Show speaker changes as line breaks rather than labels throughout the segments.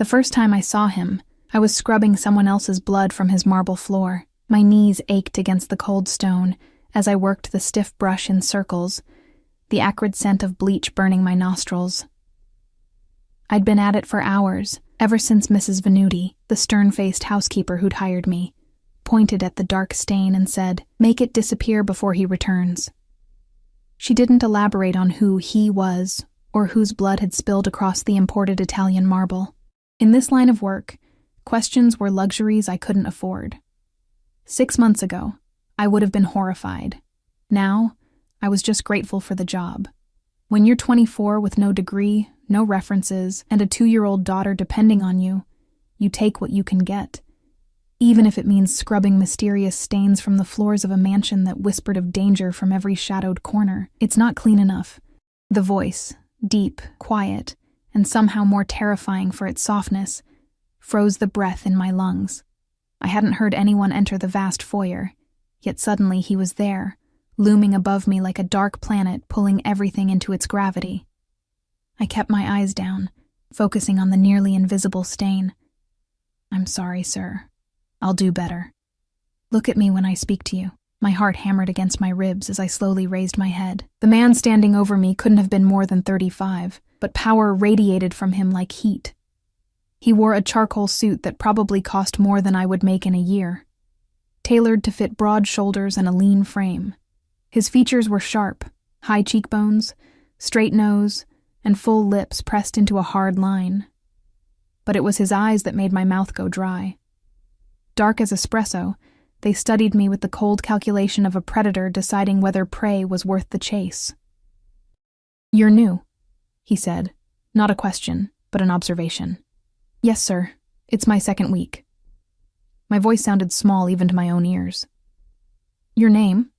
The first time I saw him, I was scrubbing someone else's blood from his marble floor. My knees ached against the cold stone as I worked the stiff brush in circles, the acrid scent of bleach burning my nostrils. I'd been at it for hours, ever since Mrs. Venuti, the stern-faced housekeeper who'd hired me, pointed at the dark stain and said, "Make it disappear before he returns." She didn't elaborate on who he was or whose blood had spilled across the imported Italian marble. In this line of work, questions were luxuries I couldn't afford. 6 months ago, I would have been horrified. Now, I was just grateful for the job. When you're 24 with no degree, no references, and a 2-year-old daughter depending on you, you take what you can get, even if it means scrubbing mysterious stains from the floors of a mansion that whispered of danger from every shadowed corner. It's not clean enough. The voice, deep, quiet, and somehow more terrifying for its softness, froze the breath in my lungs. I hadn't heard anyone enter the vast foyer, yet suddenly he was there, looming above me like a dark planet pulling everything into its gravity. I kept my eyes down, focusing on the nearly invisible stain. "I'm sorry, sir. I'll do better. Look at me when I speak to you." My heart hammered against my ribs as I slowly raised my head. The man standing over me couldn't have been more than 35, but power radiated from him like heat. He wore a charcoal suit that probably cost more than I would make in a year, tailored to fit broad shoulders and a lean frame. His features were sharp, high cheekbones, straight nose, and full lips pressed into a hard line. But it was his eyes that made my mouth go dry. Dark as espresso, they studied me with the cold calculation of a predator deciding whether prey was worth the chase. "You're new," he said, not a question, but an observation. "Yes, sir. It's my 2nd week." My voice sounded small even to my own ears. "Your name?"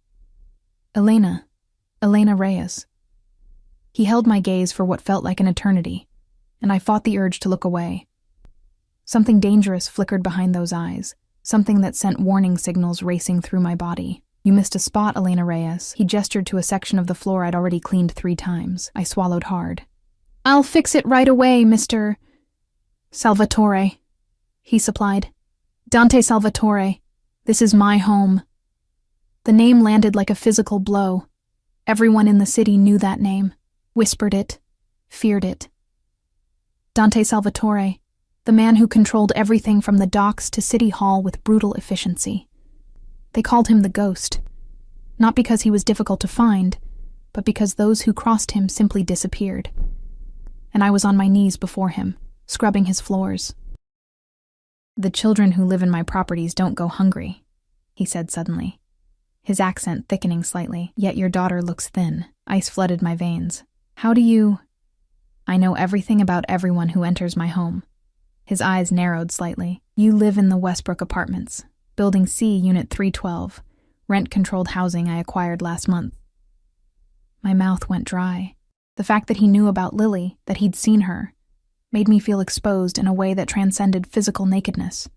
"Elena Reyes." He held my gaze for what felt like an eternity, and I fought the urge to look away. Something dangerous flickered behind those eyes, something that sent warning signals racing through my body. "You missed a spot, Elena Reyes." He gestured to a section of the floor I'd already cleaned 3 times. I swallowed hard. "I'll fix it right away, Mr. Salvatore," he supplied. "Dante Salvatore. This is my home." The name landed like a physical blow. Everyone in the city knew that name, whispered it, feared it. Dante Salvatore, the man who controlled everything from the docks to City Hall with brutal efficiency. They called him the Ghost, not because he was difficult to find, but because those who crossed him simply disappeared. And I was on my knees before him, scrubbing his floors. "The children who live in my properties don't go hungry," he said suddenly, his accent thickening slightly. "Yet your daughter looks thin." Ice flooded my veins. "How do you—" "I know everything about everyone who enters my home." His eyes narrowed slightly. "You live in the Westbrook Apartments, Building C, Unit 312, rent-controlled housing I acquired last month." My mouth went dry. The fact that he knew about Lily, that he'd seen her, made me feel exposed in a way that transcended physical nakedness.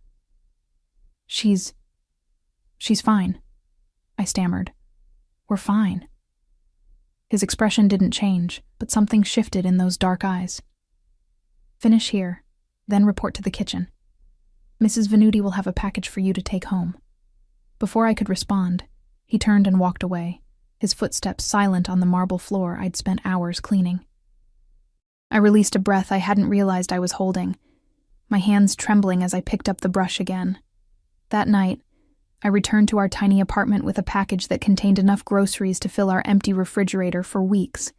She's fine," I stammered. "We're fine." His expression didn't change, but something shifted in those dark eyes. "Finish here, then report to the kitchen. Mrs. Venuti will have a package for you to take home." Before I could respond, he turned and walked away, his footsteps silent on the marble floor I'd spent hours cleaning. I released a breath I hadn't realized I was holding, my hands trembling as I picked up the brush again. That night, I returned to our tiny apartment with a package that contained enough groceries to fill our empty refrigerator for weeks.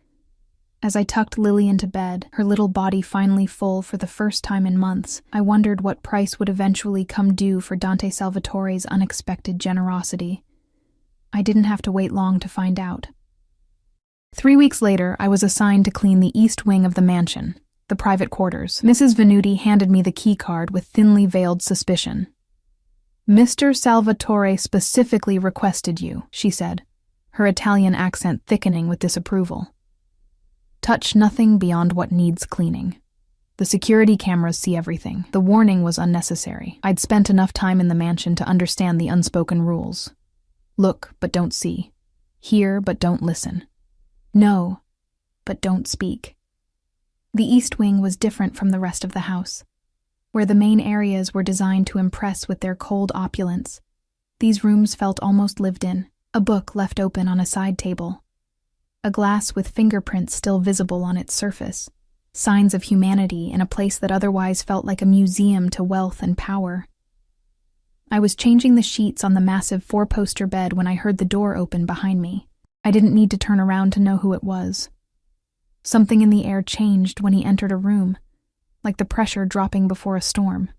As I tucked Lily into bed, her little body finally full for the first time in months, I wondered what price would eventually come due for Dante Salvatore's unexpected generosity. I didn't have to wait long to find out. 3 weeks later, I was assigned to clean the east wing of the mansion, the private quarters. Mrs. Venuti handed me the key card with thinly veiled suspicion. "Mr. Salvatore specifically requested you," she said, her Italian accent thickening with disapproval. "Touch nothing beyond what needs cleaning. The security cameras see everything." The warning was unnecessary. I'd spent enough time in the mansion to understand the unspoken rules. Look, but don't see. Hear, but don't listen. Know, but don't speak. The east wing was different from the rest of the house. where the main areas were designed to impress with their cold opulence. These rooms felt almost lived in, a book left open on a side table, a glass with fingerprints still visible on its surface, signs of humanity in a place that otherwise felt like a museum to wealth and power. I was changing the sheets on the massive four-poster bed when I heard the door open behind me. I didn't need to turn around to know who it was. Something in the air changed when he entered a room, like the pressure dropping before a storm.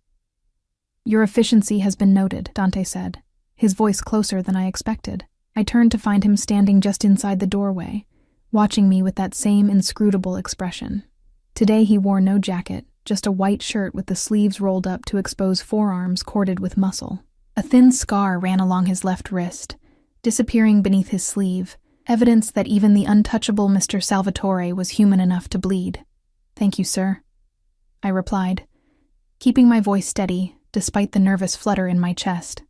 "Your efficiency has been noted," Dante said, his voice closer than I expected. I turned to find him standing just inside the doorway, watching me with that same inscrutable expression. Today he wore no jacket, just a white shirt with the sleeves rolled up to expose forearms corded with muscle. A thin scar ran along his left wrist, disappearing beneath his sleeve, evidence that even the untouchable Mr. Salvatore was human enough to bleed. "Thank you, sir," I replied, keeping my voice steady despite the nervous flutter in my chest.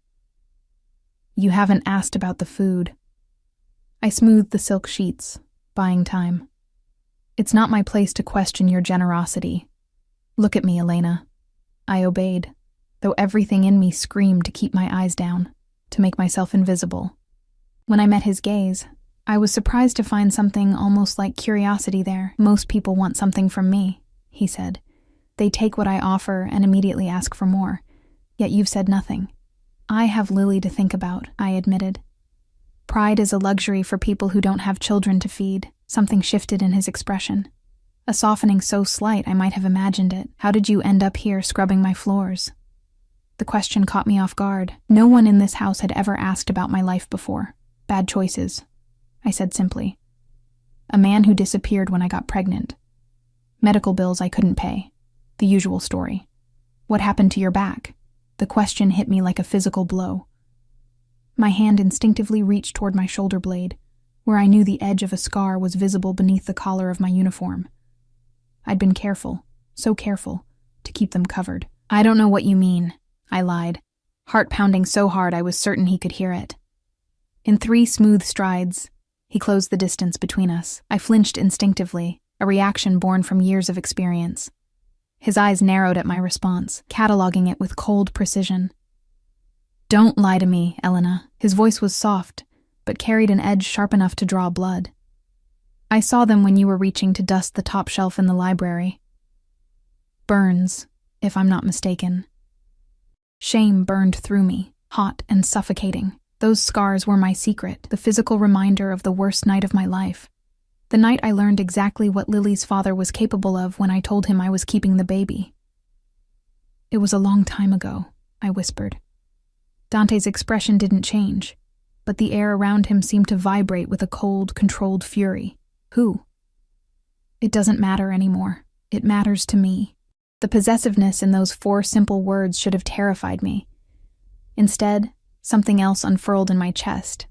"You haven't asked about the food." I smoothed the silk sheets, buying time. "It's not my place to question your generosity. Look at me, Elena." I obeyed, though everything in me screamed to keep my eyes down, to make myself invisible. When I met his gaze, I was surprised to find something almost like curiosity there. "Most people want something from me," he said. "They take what I offer and immediately ask for more. Yet you've said nothing." "I have Lily to think about," I admitted. "Pride is a luxury for people who don't have children to feed." Something shifted in his expression. A softening so slight I might have imagined it. "How did you end up here scrubbing my floors?" The question caught me off guard. No one in this house had ever asked about my life before. "Bad choices," I said simply. "A man who disappeared when I got pregnant. Medical bills I couldn't pay. The usual story." "What happened to your back?" The question hit me like a physical blow. My hand instinctively reached toward my shoulder blade, where I knew the edge of a scar was visible beneath the collar of my uniform. I'd been careful, so careful, to keep them covered. "I don't know what you mean," I lied, heart pounding so hard I was certain he could hear it. In 3 smooth strides, he closed the distance between us. I flinched instinctively, a reaction born from years of experience. His eyes narrowed at my response, cataloging it with cold precision. "Don't lie to me, Elena." His voice was soft, but carried an edge sharp enough to draw blood. "I saw them when you were reaching to dust the top shelf in the library. Burns, if I'm not mistaken." Shame burned through me, hot and suffocating. Those scars were my secret, the physical reminder of the worst night of my life. The night I learned exactly what Lily's father was capable of when I told him I was keeping the baby. "It was a long time ago," I whispered. Dante's expression didn't change, but the air around him seemed to vibrate with a cold, controlled fury. "Who?" "It doesn't matter anymore. It matters to me." The possessiveness in those 4 simple words should have terrified me. Instead, something else unfurled in my chest,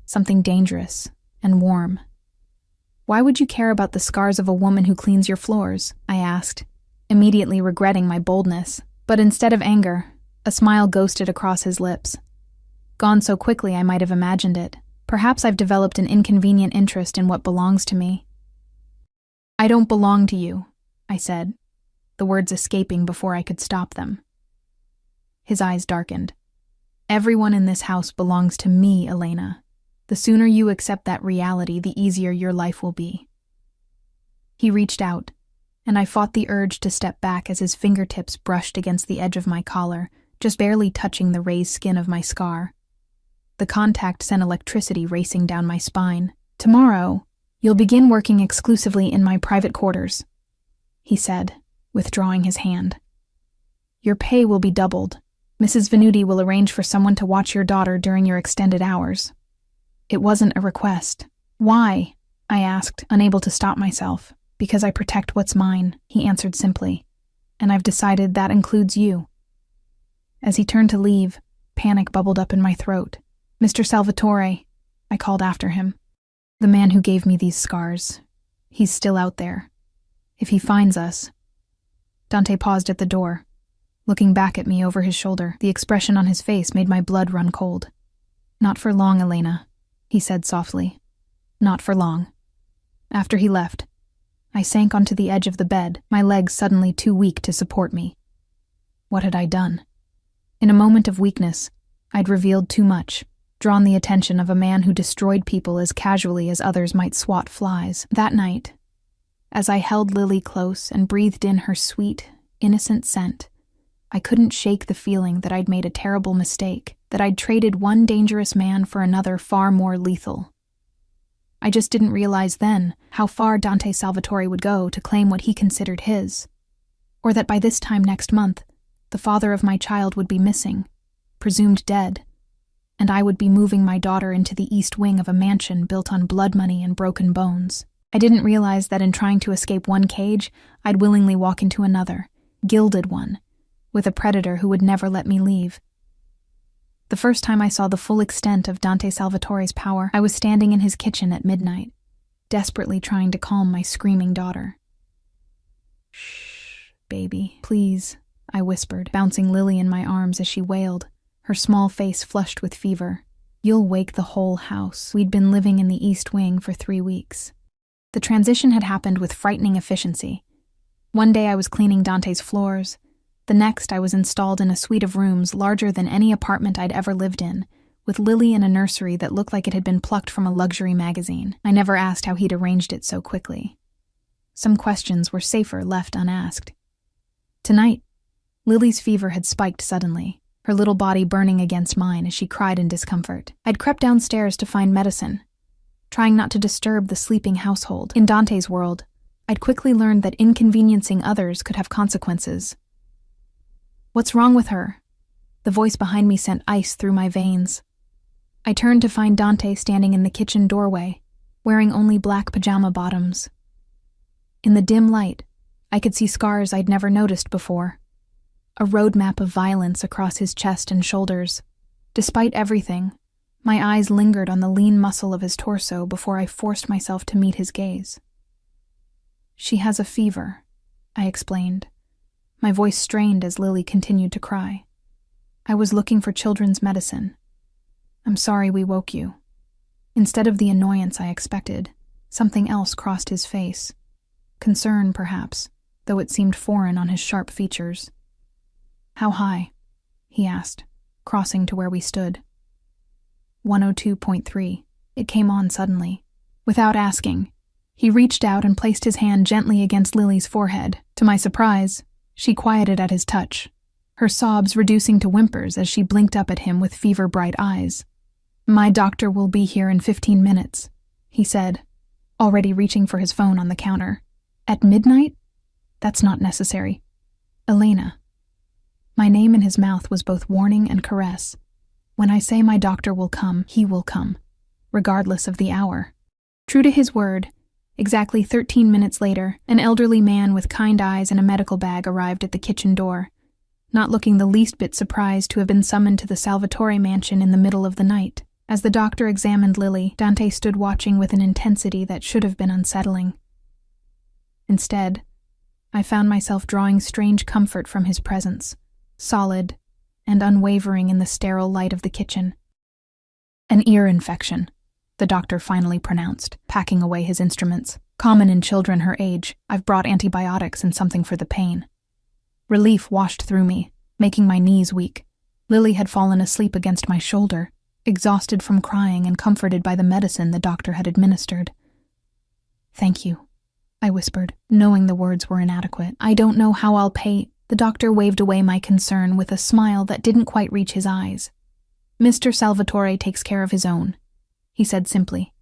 something dangerous and warm. "Why would you care about the scars of a woman who cleans your floors?" I asked, immediately regretting my boldness. But instead of anger, a smile ghosted across his lips. Gone so quickly I might have imagined it. "Perhaps I've developed an inconvenient interest in what belongs to me." "I don't belong to you," I said, the words escaping before I could stop them. His eyes darkened. "Everyone in this house belongs to me, Elena. The sooner you accept that reality, the easier your life will be." He reached out, and I fought the urge to step back as his fingertips brushed against the edge of my collar, just barely touching the raised skin of my scar. The contact sent electricity racing down my spine. "Tomorrow, you'll begin working exclusively in my private quarters," he said, withdrawing his hand. "Your pay will be doubled. Mrs. Venuti will arrange for someone to watch your daughter during your extended hours." It wasn't a request. "Why?" I asked, unable to stop myself. "Because I protect what's mine," he answered simply. "And I've decided that includes you." As he turned to leave, panic bubbled up in my throat. "Mr. Salvatore," I called after him. "The man who gave me these scars. He's still out there. If he finds us..." Dante paused at the door, looking back at me over his shoulder. The expression on his face made my blood run cold. "Not for long, Elena," he said softly. "Not for long." After he left, I sank onto the edge of the bed, my legs suddenly too weak to support me. What had I done? In a moment of weakness, I'd revealed too much, drawn the attention of a man who destroyed people as casually as others might swat flies. That night, as I held Lily close and breathed in her sweet, innocent scent, I couldn't shake the feeling that I'd made a terrible mistake, that I'd traded one dangerous man for another far more lethal. I just didn't realize then how far Dante Salvatore would go to claim what he considered his, or that by this time next month, the father of my child would be missing, presumed dead, and I would be moving my daughter into the east wing of a mansion built on blood money and broken bones. I didn't realize that in trying to escape one cage, I'd willingly walk into another, gilded one, with a predator who would never let me leave. The first time I saw the full extent of Dante Salvatore's power, I was standing in his kitchen at midnight, desperately trying to calm my screaming daughter. "Shh, baby, please," I whispered, bouncing Lily in my arms as she wailed, her small face flushed with fever. "You'll wake the whole house." We'd been living in the East Wing for 3 weeks. The transition had happened with frightening efficiency. One day I was cleaning Dante's floors. The next I was installed in a suite of rooms larger than any apartment I'd ever lived in, with Lily in a nursery that looked like it had been plucked from a luxury magazine. I never asked how he'd arranged it so quickly. Some questions were safer left unasked. Tonight, Lily's fever had spiked suddenly, her little body burning against mine as she cried in discomfort. I'd crept downstairs to find medicine, trying not to disturb the sleeping household. In Dante's world, I'd quickly learned that inconveniencing others could have consequences. "What's wrong with her?" The voice behind me sent ice through my veins. I turned to find Dante standing in the kitchen doorway, wearing only black pajama bottoms. In the dim light, I could see scars I'd never noticed before. A roadmap of violence across his chest and shoulders. Despite everything, my eyes lingered on the lean muscle of his torso before I forced myself to meet his gaze. "She has a fever," I explained, my voice strained as Lily continued to cry. "I was looking for children's medicine. I'm sorry we woke you." Instead of the annoyance I expected, something else crossed his face. Concern, perhaps, though it seemed foreign on his sharp features. "How high?" he asked, crossing to where we stood. 102.3. It came on suddenly. Without asking, he reached out and placed his hand gently against Lily's forehead. To my surprise, she quieted at his touch, her sobs reducing to whimpers as she blinked up at him with fever-bright eyes. "My doctor will be here in 15 minutes, he said, already reaching for his phone on the counter. "At midnight? That's not necessary. Elena." My name in his mouth was both warning and caress. When I say my doctor will come, he will come, regardless of the hour. True to his word, exactly 13 minutes later, an elderly man with kind eyes and a medical bag arrived at the kitchen door, not looking the least bit surprised to have been summoned to the Salvatore mansion in the middle of the night. As the doctor examined Lily, Dante stood watching with an intensity that should have been unsettling. Instead, I found myself drawing strange comfort from his presence, solid and unwavering in the sterile light of the kitchen. "An ear infection," the doctor finally pronounced, packing away his instruments. "Common in children her age. I've brought antibiotics and something for the pain." Relief washed through me, making my knees weak. Lily had fallen asleep against my shoulder, exhausted from crying and comforted by the medicine the doctor had administered. "Thank you," I whispered, knowing the words were inadequate. "I don't know how I'll pay." The doctor waved away my concern with a smile that didn't quite reach his eyes. "Mr. Salvatore takes care of his own," he said simply.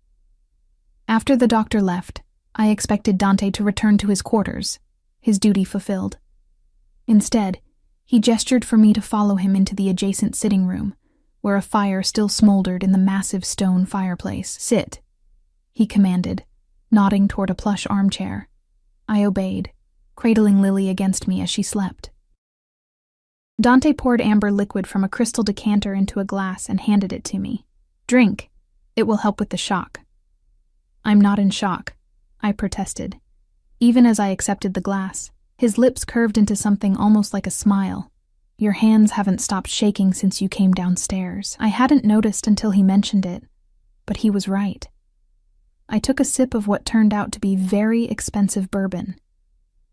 After the doctor left, I expected Dante to return to his quarters, his duty fulfilled. Instead, he gestured for me to follow him into the adjacent sitting room, where a fire still smoldered in the massive stone fireplace. "Sit," he commanded, nodding toward a plush armchair. I obeyed, cradling Lily against me as she slept. Dante poured amber liquid from a crystal decanter into a glass and handed it to me. "Drink. It will help with the shock." "I'm not in shock," I protested. Even as I accepted the glass, his lips curved into something almost like a smile. "Your hands haven't stopped shaking since you came downstairs." I hadn't noticed until he mentioned it, but he was right. I took a sip of what turned out to be very expensive bourbon,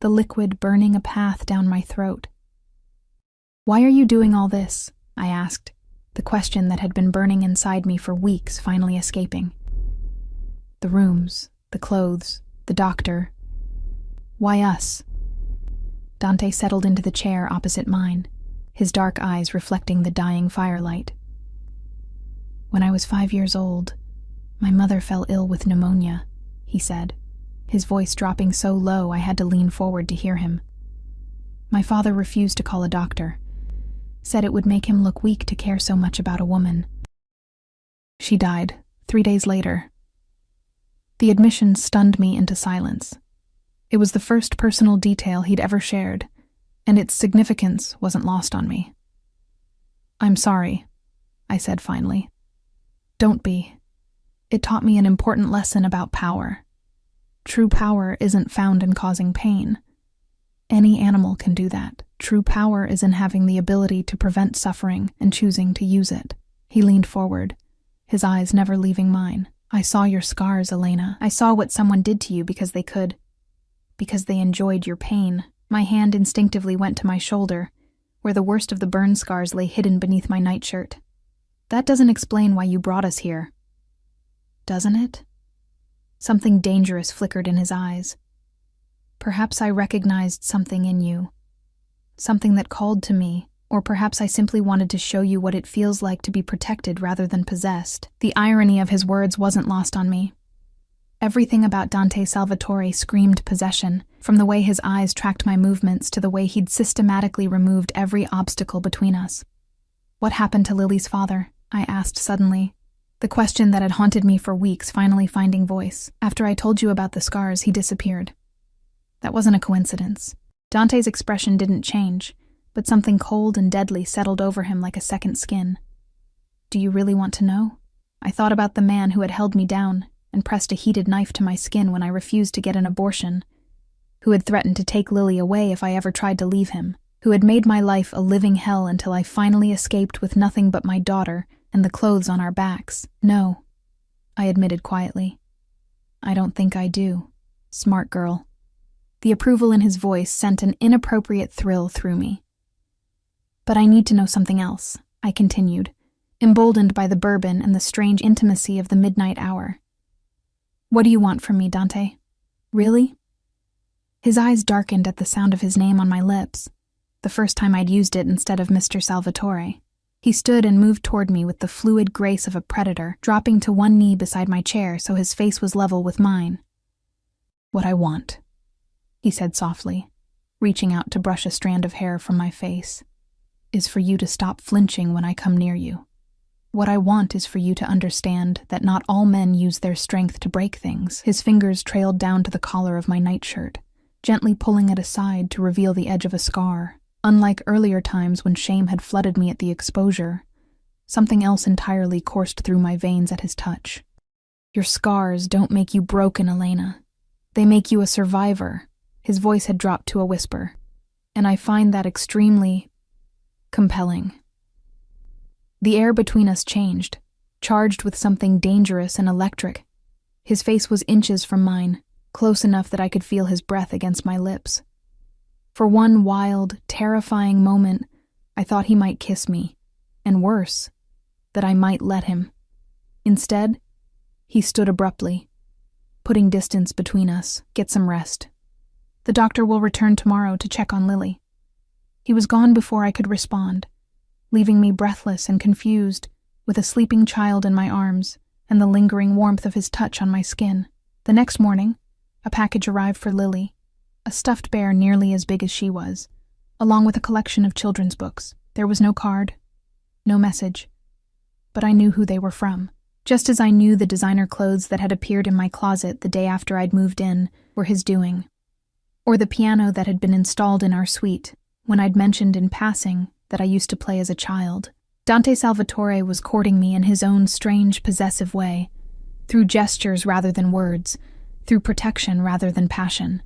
the liquid burning a path down my throat. "Why are you doing all this?" I asked, the question that had been burning inside me for weeks finally escaping. The rooms, the clothes, the doctor. Why us? Dante settled into the chair opposite mine, his dark eyes reflecting the dying firelight. "When I was 5 years old, my mother fell ill with pneumonia," he said, his voice dropping so low I had to lean forward to hear him. "My father refused to call a doctor, said it would make him look weak to care so much about a woman. She died 3 days later." The admission stunned me into silence. It was the first personal detail he'd ever shared, and its significance wasn't lost on me. "I'm sorry," I said finally. "Don't be. It taught me an important lesson about power. True power isn't found in causing pain. Any animal can do that. True power is in having the ability to prevent suffering and choosing to use it." He leaned forward, his eyes never leaving mine. "I saw your scars, Elena. I saw what someone did to you because they could. Because they enjoyed your pain." My hand instinctively went to my shoulder, where the worst of the burn scars lay hidden beneath my nightshirt. "That doesn't explain why you brought us here." "Doesn't it?" Something dangerous flickered in his eyes. "Perhaps I recognized something in you. Something that called to me, or perhaps I simply wanted to show you what it feels like to be protected rather than possessed." The irony of his words wasn't lost on me. Everything about Dante Salvatore screamed possession, from the way his eyes tracked my movements to the way he'd systematically removed every obstacle between us. "What happened to Lily's father?" I asked suddenly, the question that had haunted me for weeks finally finding voice. "After I told you about the scars, he disappeared." That wasn't a coincidence. Dante's expression didn't change, but something cold and deadly settled over him like a second skin. "Do you really want to know?" I thought about the man who had held me down and pressed a heated knife to my skin when I refused to get an abortion, who had threatened to take Lily away if I ever tried to leave him, who had made my life a living hell until I finally escaped with nothing but my daughter and the clothes on our backs. "No," I admitted quietly. "I don't think I do. Smart girl." The approval in his voice sent an inappropriate thrill through me. "But I need to know something else," I continued, emboldened by the bourbon and the strange intimacy of the midnight hour. "What do you want from me, Dante? Really?" His eyes darkened at the sound of his name on my lips, the first time I'd used it instead of Mr. Salvatore. He stood and moved toward me with the fluid grace of a predator, dropping to one knee beside my chair so his face was level with mine. "What I want," he said softly, reaching out to brush a strand of hair from my face, "is for you to stop flinching when I come near you. What I want is for you to understand that not all men use their strength to break things." His fingers trailed down to the collar of my nightshirt, gently pulling it aside to reveal the edge of a scar. Unlike earlier times when shame had flooded me at the exposure, something else entirely coursed through my veins at his touch. "Your scars don't make you broken, Elena. They make you a survivor." His voice had dropped to a whisper, and I find that extremely compelling. The air between us changed, charged with something dangerous and electric. His face was inches from mine, close enough that I could feel his breath against my lips. For one wild, terrifying moment, I thought he might kiss me, and worse, that I might let him. Instead, he stood abruptly, putting distance between us. "Get some rest. The doctor will return tomorrow to check on Lily." He was gone before I could respond, leaving me breathless and confused, with a sleeping child in my arms and the lingering warmth of his touch on my skin. The next morning, a package arrived for Lily, a stuffed bear nearly as big as she was, along with a collection of children's books. There was no card, no message, but I knew who they were from. Just as I knew the designer clothes that had appeared in my closet the day after I'd moved in were his doing, or the piano that had been installed in our suite when I'd mentioned in passing that I used to play as a child. Dante Salvatore was courting me in his own strange, possessive way, through gestures rather than words, through protection rather than passion.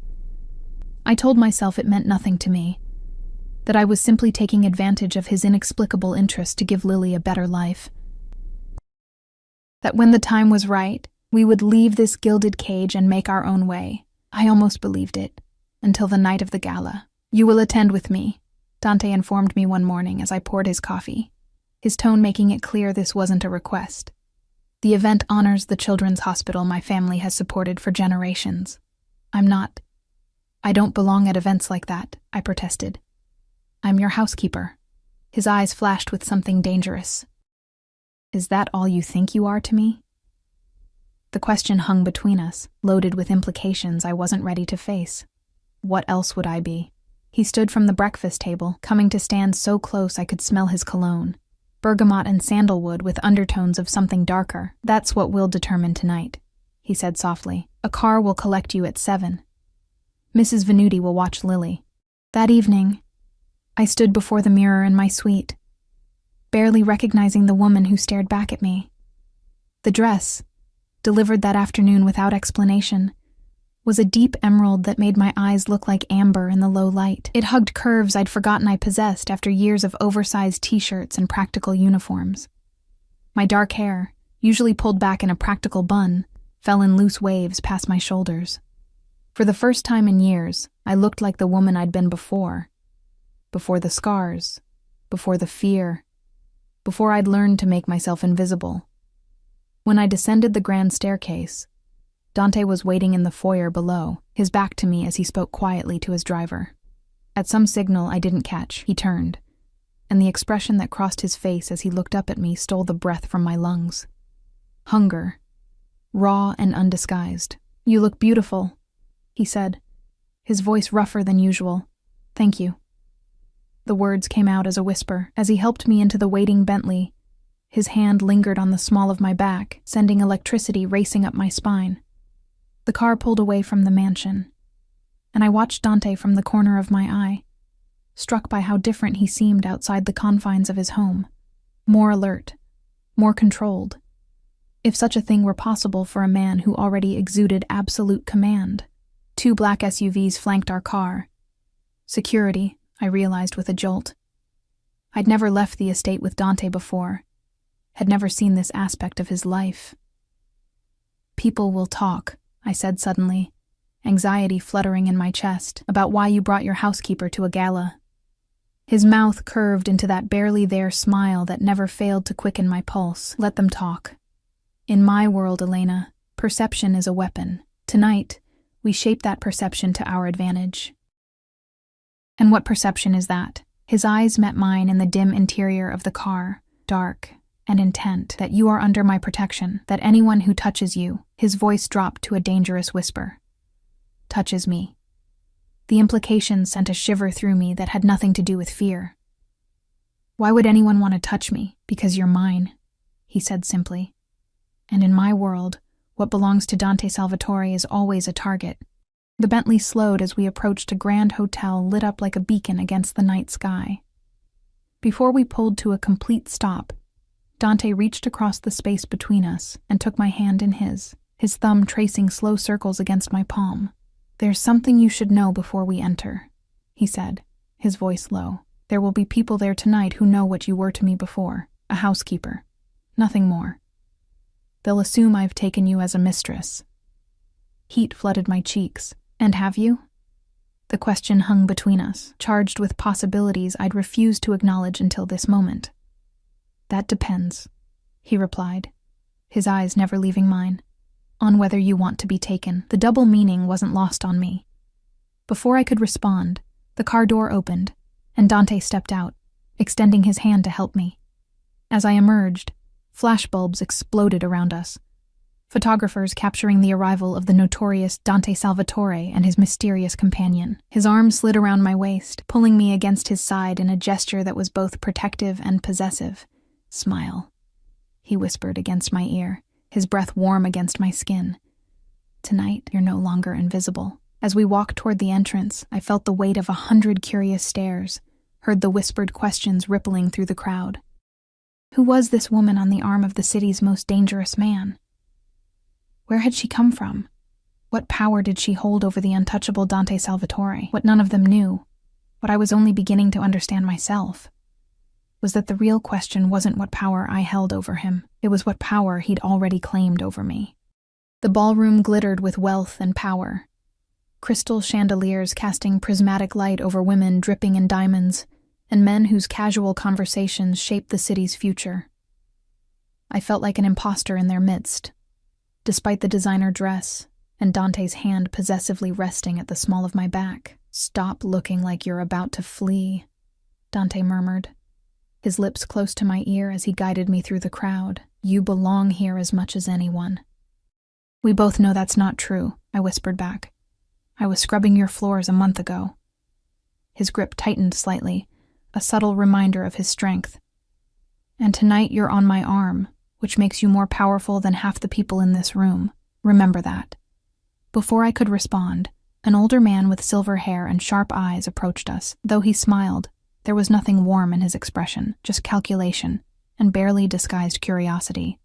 I told myself it meant nothing to me, that I was simply taking advantage of his inexplicable interest to give Lily a better life. That when the time was right, we would leave this gilded cage and make our own way. I almost believed it, until the night of the gala. "You will attend with me," Dante informed me one morning as I poured his coffee, his tone making it clear this wasn't a request. The event honors the children's hospital my family has supported for generations. I don't belong at events like that, I protested. I'm your housekeeper. His eyes flashed with something dangerous. Is that all you think you are to me? The question hung between us, loaded with implications I wasn't ready to face. What else would I be? He stood from the breakfast table, coming to stand so close I could smell his cologne. Bergamot and sandalwood with undertones of something darker. That's what we'll determine tonight, he said softly. A car will collect you at 7. Mrs. Venuti will watch Lily. That evening, I stood before the mirror in my suite, barely recognizing the woman who stared back at me. The dress, delivered that afternoon without explanation, was a deep emerald that made my eyes look like amber in the low light. It hugged curves I'd forgotten I possessed after years of oversized t-shirts and practical uniforms. My dark hair, usually pulled back in a practical bun, fell in loose waves past my shoulders. For the first time in years, I looked like the woman I'd been before. Before the scars, before the fear, before I'd learned to make myself invisible. When I descended the grand staircase, Dante was waiting in the foyer below, his back to me as he spoke quietly to his driver. At some signal I didn't catch, he turned, and the expression that crossed his face as he looked up at me stole the breath from my lungs. Hunger, raw and undisguised. You look beautiful, he said, his voice rougher than usual. Thank you. The words came out as a whisper as he helped me into the waiting Bentley. His hand lingered on the small of my back, sending electricity racing up my spine. The car pulled away from the mansion, and I watched Dante from the corner of my eye, struck by how different he seemed outside the confines of his home. More alert, more controlled. If such a thing were possible for a man who already exuded absolute command. 2 black SUVs flanked our car. Security, I realized with a jolt. I'd never left the estate with Dante before, had never seen this aspect of his life. People will talk, I said suddenly, anxiety fluttering in my chest, about why you brought your housekeeper to a gala. His mouth curved into that barely there smile that never failed to quicken my pulse. Let them talk. In my world, Elena, perception is a weapon. Tonight, we shape that perception to our advantage. And what perception is that? His eyes met mine in the dim interior of the car, dark and intent. That you are under my protection, that anyone who touches you, his voice dropped to a dangerous whisper, touches me. The implication sent a shiver through me that had nothing to do with fear. Why would anyone want to touch me? Because you're mine, he said simply. And in my world, what belongs to Dante Salvatore is always a target. The Bentley slowed as we approached a grand hotel lit up like a beacon against the night sky. Before we pulled to a complete stop, Dante reached across the space between us and took my hand in his thumb tracing slow circles against my palm. There's something you should know before we enter, he said, his voice low. There will be people there tonight who know what you were to me before, a housekeeper. Nothing more. They'll assume I've taken you as a mistress. Heat flooded my cheeks. And have you? The question hung between us, charged with possibilities I'd refused to acknowledge until this moment. That depends, he replied, his eyes never leaving mine. On whether you want to be taken. The double meaning wasn't lost on me. Before I could respond, the car door opened, and Dante stepped out, extending his hand to help me. As I emerged, flashbulbs exploded around us. Photographers capturing the arrival of the notorious Dante Salvatore and his mysterious companion. His arm slid around my waist, pulling me against his side in a gesture that was both protective and possessive. Smile, he whispered against my ear, his breath warm against my skin. Tonight, you're no longer invisible. As we walked toward the entrance, I felt the weight of 100 curious stares, heard the whispered questions rippling through the crowd. Who was this woman on the arm of the city's most dangerous man? Where had she come from? What power did she hold over the untouchable Dante Salvatore? What none of them knew, what I was only beginning to understand myself, was that the real question wasn't what power I held over him. It was what power he'd already claimed over me. The ballroom glittered with wealth and power. Crystal chandeliers casting prismatic light over women dripping in diamonds, and men whose casual conversations shaped the city's future. I felt like an imposter in their midst, despite the designer dress and Dante's hand possessively resting at the small of my back. "Stop looking like you're about to flee," Dante murmured, his lips close to my ear as he guided me through the crowd. "You belong here as much as anyone." "We both know that's not true," I whispered back. "I was scrubbing your floors a month ago." His grip tightened slightly, a subtle reminder of his strength. "And tonight you're on my arm, which makes you more powerful than half the people in this room. Remember that." Before I could respond, an older man with silver hair and sharp eyes approached us. Though he smiled, there was nothing warm in his expression, just calculation and barely disguised curiosity.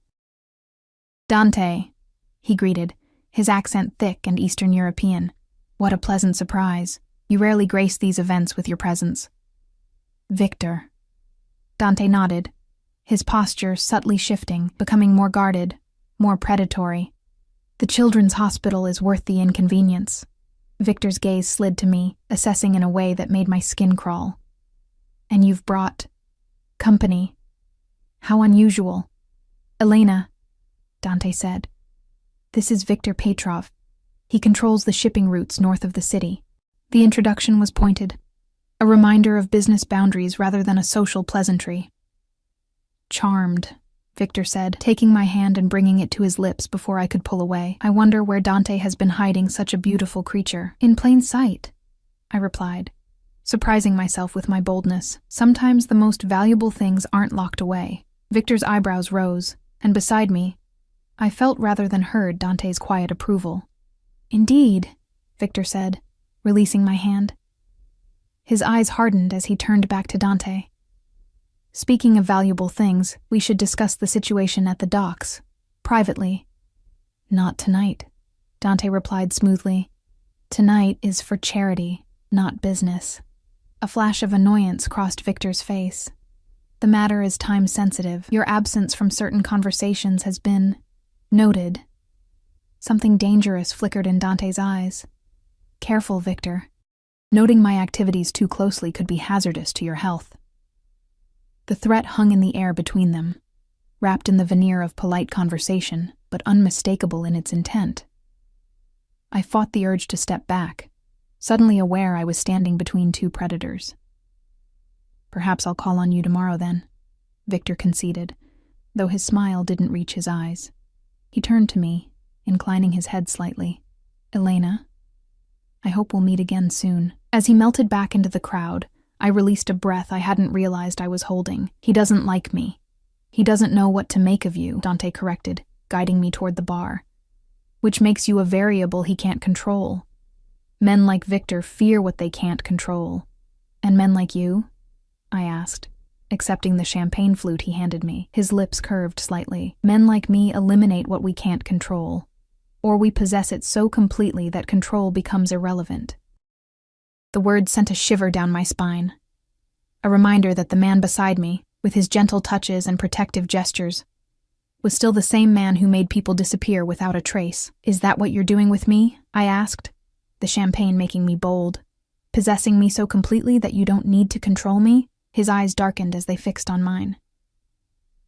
"Dante," he greeted, his accent thick and Eastern European. "What a pleasant surprise. You rarely grace these events with your presence." "Victor." Dante nodded, his posture subtly shifting, becoming more guarded, more predatory. "The children's hospital is worth the inconvenience." Victor's gaze slid to me, assessing in a way that made my skin crawl. "And you've brought company. How unusual." "Elena," Dante said. "This is Victor Petrov. He controls the shipping routes north of the city." The introduction was pointed, a reminder of business boundaries rather than a social pleasantry. "Charmed," Victor said, taking my hand and bringing it to his lips before I could pull away. "I wonder where Dante has been hiding such a beautiful creature." "In plain sight," I replied, surprising myself with my boldness. Sometimes the most valuable things aren't locked away. Victor's eyebrows rose, and beside me, I felt rather than heard Dante's quiet approval. "Indeed," Victor said, releasing my hand. His eyes hardened as he turned back to Dante. "Speaking of valuable things, we should discuss the situation at the docks, privately." "Not tonight," Dante replied smoothly. "Tonight is for charity, not business." A flash of annoyance crossed Victor's face. "The matter is time-sensitive. Your absence from certain conversations has been noted." Something dangerous flickered in Dante's eyes. "Careful, Victor. Noting my activities too closely could be hazardous to your health." The threat hung in the air between them, wrapped in the veneer of polite conversation, but unmistakable in its intent. I fought the urge to step back, suddenly aware I was standing between two predators. "Perhaps I'll call on you tomorrow then," Victor conceded, though his smile didn't reach his eyes. He turned to me, inclining his head slightly. "Elena, I hope we'll meet again soon." As he melted back into the crowd, I released a breath I hadn't realized I was holding. "He doesn't like me. He doesn't know what to make of you," Dante corrected, guiding me toward the bar. "Which makes you a variable he can't control. Men like Victor fear what they can't control." "And men like you?" I asked, accepting the champagne flute he handed me. His lips curved slightly. "Men like me eliminate what we can't control, or we possess it so completely that control becomes irrelevant." The words sent a shiver down my spine, a reminder that the man beside me, with his gentle touches and protective gestures, was still the same man who made people disappear without a trace. "Is that what you're doing with me?" I asked, the champagne making me bold. "Possessing me so completely that you don't need to control me?" His eyes darkened as they fixed on mine.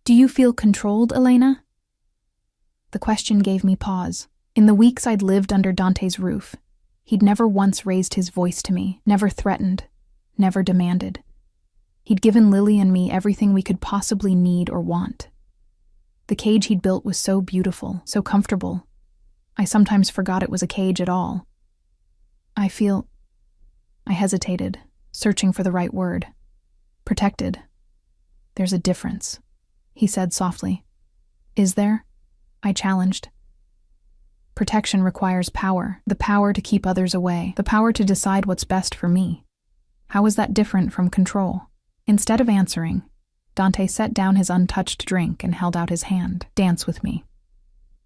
"Do you feel controlled, Elena?" The question gave me pause. In the weeks I'd lived under Dante's roof, he'd never once raised his voice to me, never threatened, never demanded. He'd given Lily and me everything we could possibly need or want. The cage he'd built was so beautiful, so comfortable. I sometimes forgot it was a cage at all. I hesitated, searching for the right word. "Protected. There's a difference," he said softly. "Is there?" I challenged. "Protection requires power, the power to keep others away, the power to decide what's best for me. How is that different from control?" Instead of answering, Dante set down his untouched drink and held out his hand. "Dance with me."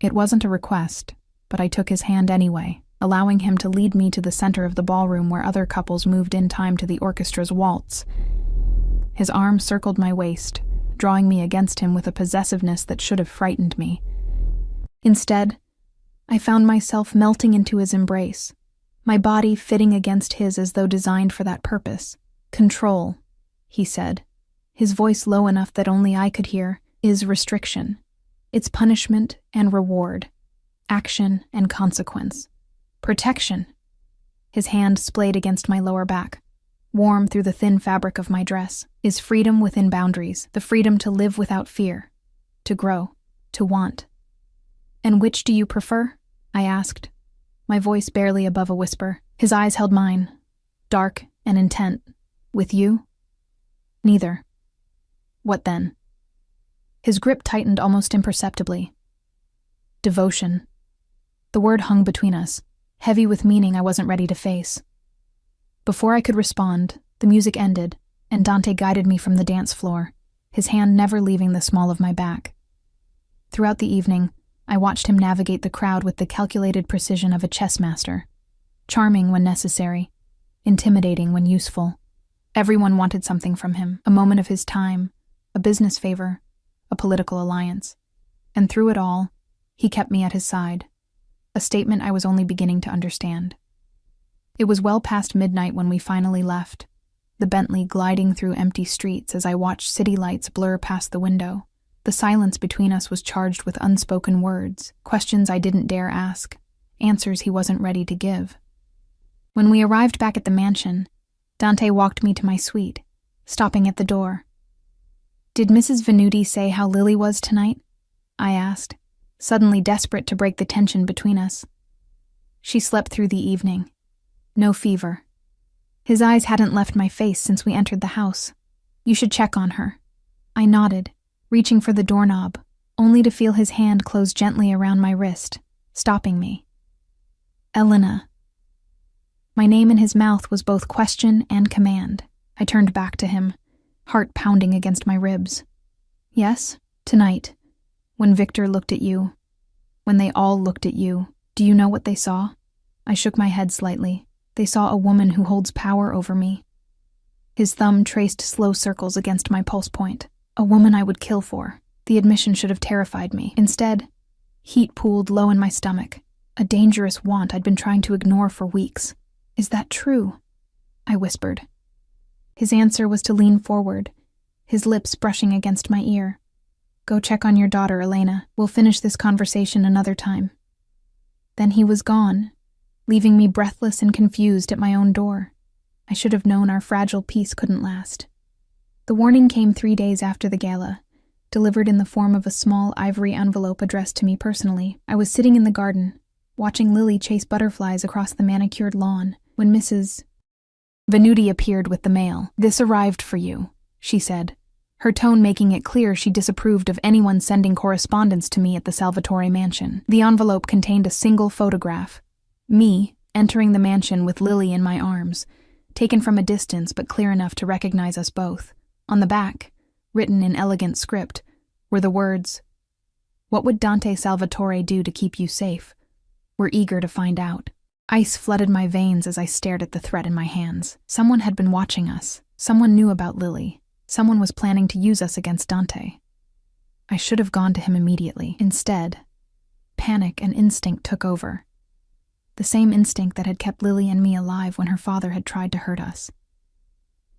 It wasn't a request, but I took his hand anyway, allowing him to lead me to the center of the ballroom where other couples moved in time to the orchestra's waltz. His arm circled my waist, drawing me against him with a possessiveness that should have frightened me. Instead, I found myself melting into his embrace, my body fitting against his as though designed for that purpose. "Control," he said, his voice low enough that only I could hear, is restriction. It's punishment and reward, action and consequence, protection. His hand splayed against my lower back, warm through the thin fabric of my dress, is freedom within boundaries, the freedom to live without fear, to grow, to want. And which do you prefer? I asked, my voice barely above a whisper. His eyes held mine, dark and intent. With you? Neither. What then? His grip tightened almost imperceptibly. Devotion. The word hung between us, heavy with meaning I wasn't ready to face. Before I could respond, the music ended, and Dante guided me from the dance floor, his hand never leaving the small of my back. Throughout the evening, I watched him navigate the crowd with the calculated precision of a chess master, charming when necessary, intimidating when useful. Everyone wanted something from him, a moment of his time, a business favor, a political alliance. And through it all, he kept me at his side, a statement I was only beginning to understand. It was well past midnight when we finally left, the Bentley gliding through empty streets as I watched city lights blur past the window. The silence between us was charged with unspoken words, questions I didn't dare ask, answers he wasn't ready to give. When we arrived back at the mansion, Dante walked me to my suite, stopping at the door. Did Mrs. Venuti say how Lily was tonight? I asked, suddenly desperate to break the tension between us. She slept through the evening. No fever. His eyes hadn't left my face since we entered the house. You should check on her. I nodded, reaching for the doorknob, only to feel his hand close gently around my wrist, stopping me. Elena. My name in his mouth was both question and command. I turned back to him, heart pounding against my ribs. Yes, tonight. When Victor looked at you. When they all looked at you. Do you know what they saw? I shook my head slightly. They saw a woman who holds power over me. His thumb traced slow circles against my pulse point. A woman I would kill for. The admission should have terrified me. Instead, heat pooled low in my stomach. A dangerous want I'd been trying to ignore for weeks. Is that true? I whispered. His answer was to lean forward, his lips brushing against my ear. Go check on your daughter, Elena. We'll finish this conversation another time. Then he was gone, leaving me breathless and confused at my own door. I should have known our fragile peace couldn't last. The warning came 3 days after the gala, delivered in the form of a small ivory envelope addressed to me personally. I was sitting in the garden, watching Lily chase butterflies across the manicured lawn, when Mrs. Venuti appeared with the mail. This arrived for you, she said, her tone making it clear she disapproved of anyone sending correspondence to me at the Salvatore mansion. The envelope contained a single photograph, me entering the mansion with Lily in my arms, taken from a distance but clear enough to recognize us both. On the back, written in elegant script, were the words, "What would Dante Salvatore do to keep you safe? We're eager to find out." Ice flooded my veins as I stared at the threat in my hands. Someone had been watching us. Someone knew about Lily. Someone was planning to use us against Dante. I should have gone to him immediately. Instead, panic and instinct took over. The same instinct that had kept Lily and me alive when her father had tried to hurt us.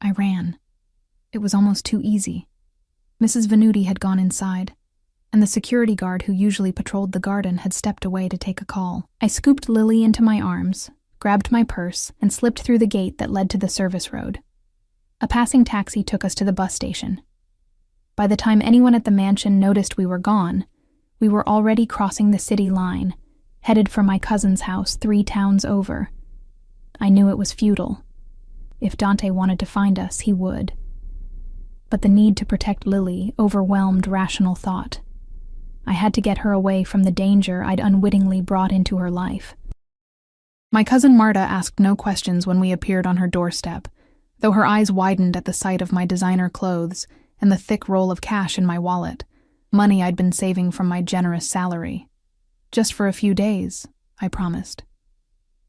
I ran. It was almost too easy. Mrs. Venuti had gone inside, and the security guard who usually patrolled the garden had stepped away to take a call. I scooped Lily into my arms, grabbed my purse, and slipped through the gate that led to the service road. A passing taxi took us to the bus station. By the time anyone at the mansion noticed we were gone, we were already crossing the city line, headed for my cousin's house 3 towns over. I knew it was futile. If Dante wanted to find us, he would. But the need to protect Lily overwhelmed rational thought. I had to get her away from the danger I'd unwittingly brought into her life. My cousin Marta asked no questions when we appeared on her doorstep, though her eyes widened at the sight of my designer clothes and the thick roll of cash in my wallet, money I'd been saving from my generous salary. Just for a few days, I promised.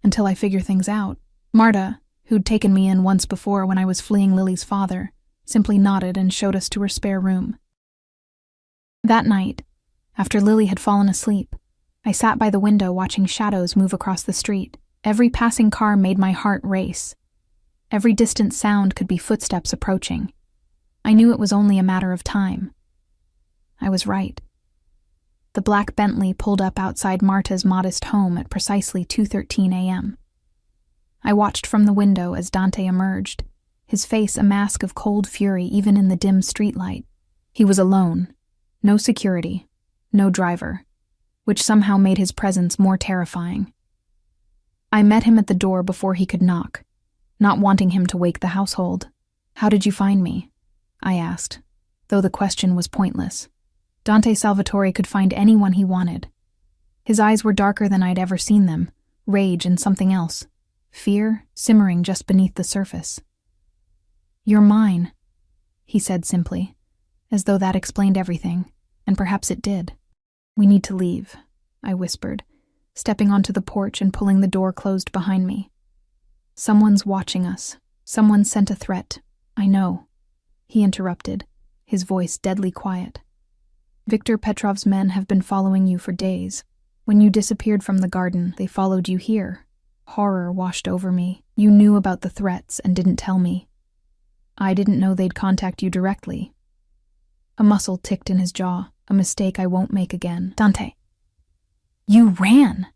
Until I figure things out. Marta, who'd taken me in once before when I was fleeing Lily's father, simply nodded and showed us to her spare room. That night, after Lily had fallen asleep, I sat by the window watching shadows move across the street. Every passing car made my heart race. Every distant sound could be footsteps approaching. I knew it was only a matter of time. I was right. The black Bentley pulled up outside Marta's modest home at precisely 2:13 a.m. I watched from the window as Dante emerged, his face a mask of cold fury even in the dim streetlight. He was alone, no security, no driver, which somehow made his presence more terrifying. I met him at the door before he could knock, not wanting him to wake the household. "How did you find me?" I asked, though the question was pointless. Dante Salvatore could find anyone he wanted. His eyes were darker than I'd ever seen them, rage and something else, fear simmering just beneath the surface. "You're mine," he said simply, as though that explained everything, and perhaps it did. "We need to leave," I whispered, stepping onto the porch and pulling the door closed behind me. "Someone's watching us. Someone sent a threat. I know," he interrupted, his voice deadly quiet. "Viktor Petrov's men have been following you for days. When you disappeared from the garden, they followed you here. Horror washed over me. You knew about the threats and didn't tell me. I didn't know they'd contact you directly." A muscle ticked in his jaw, a mistake I won't make again. "Dante, you ran!"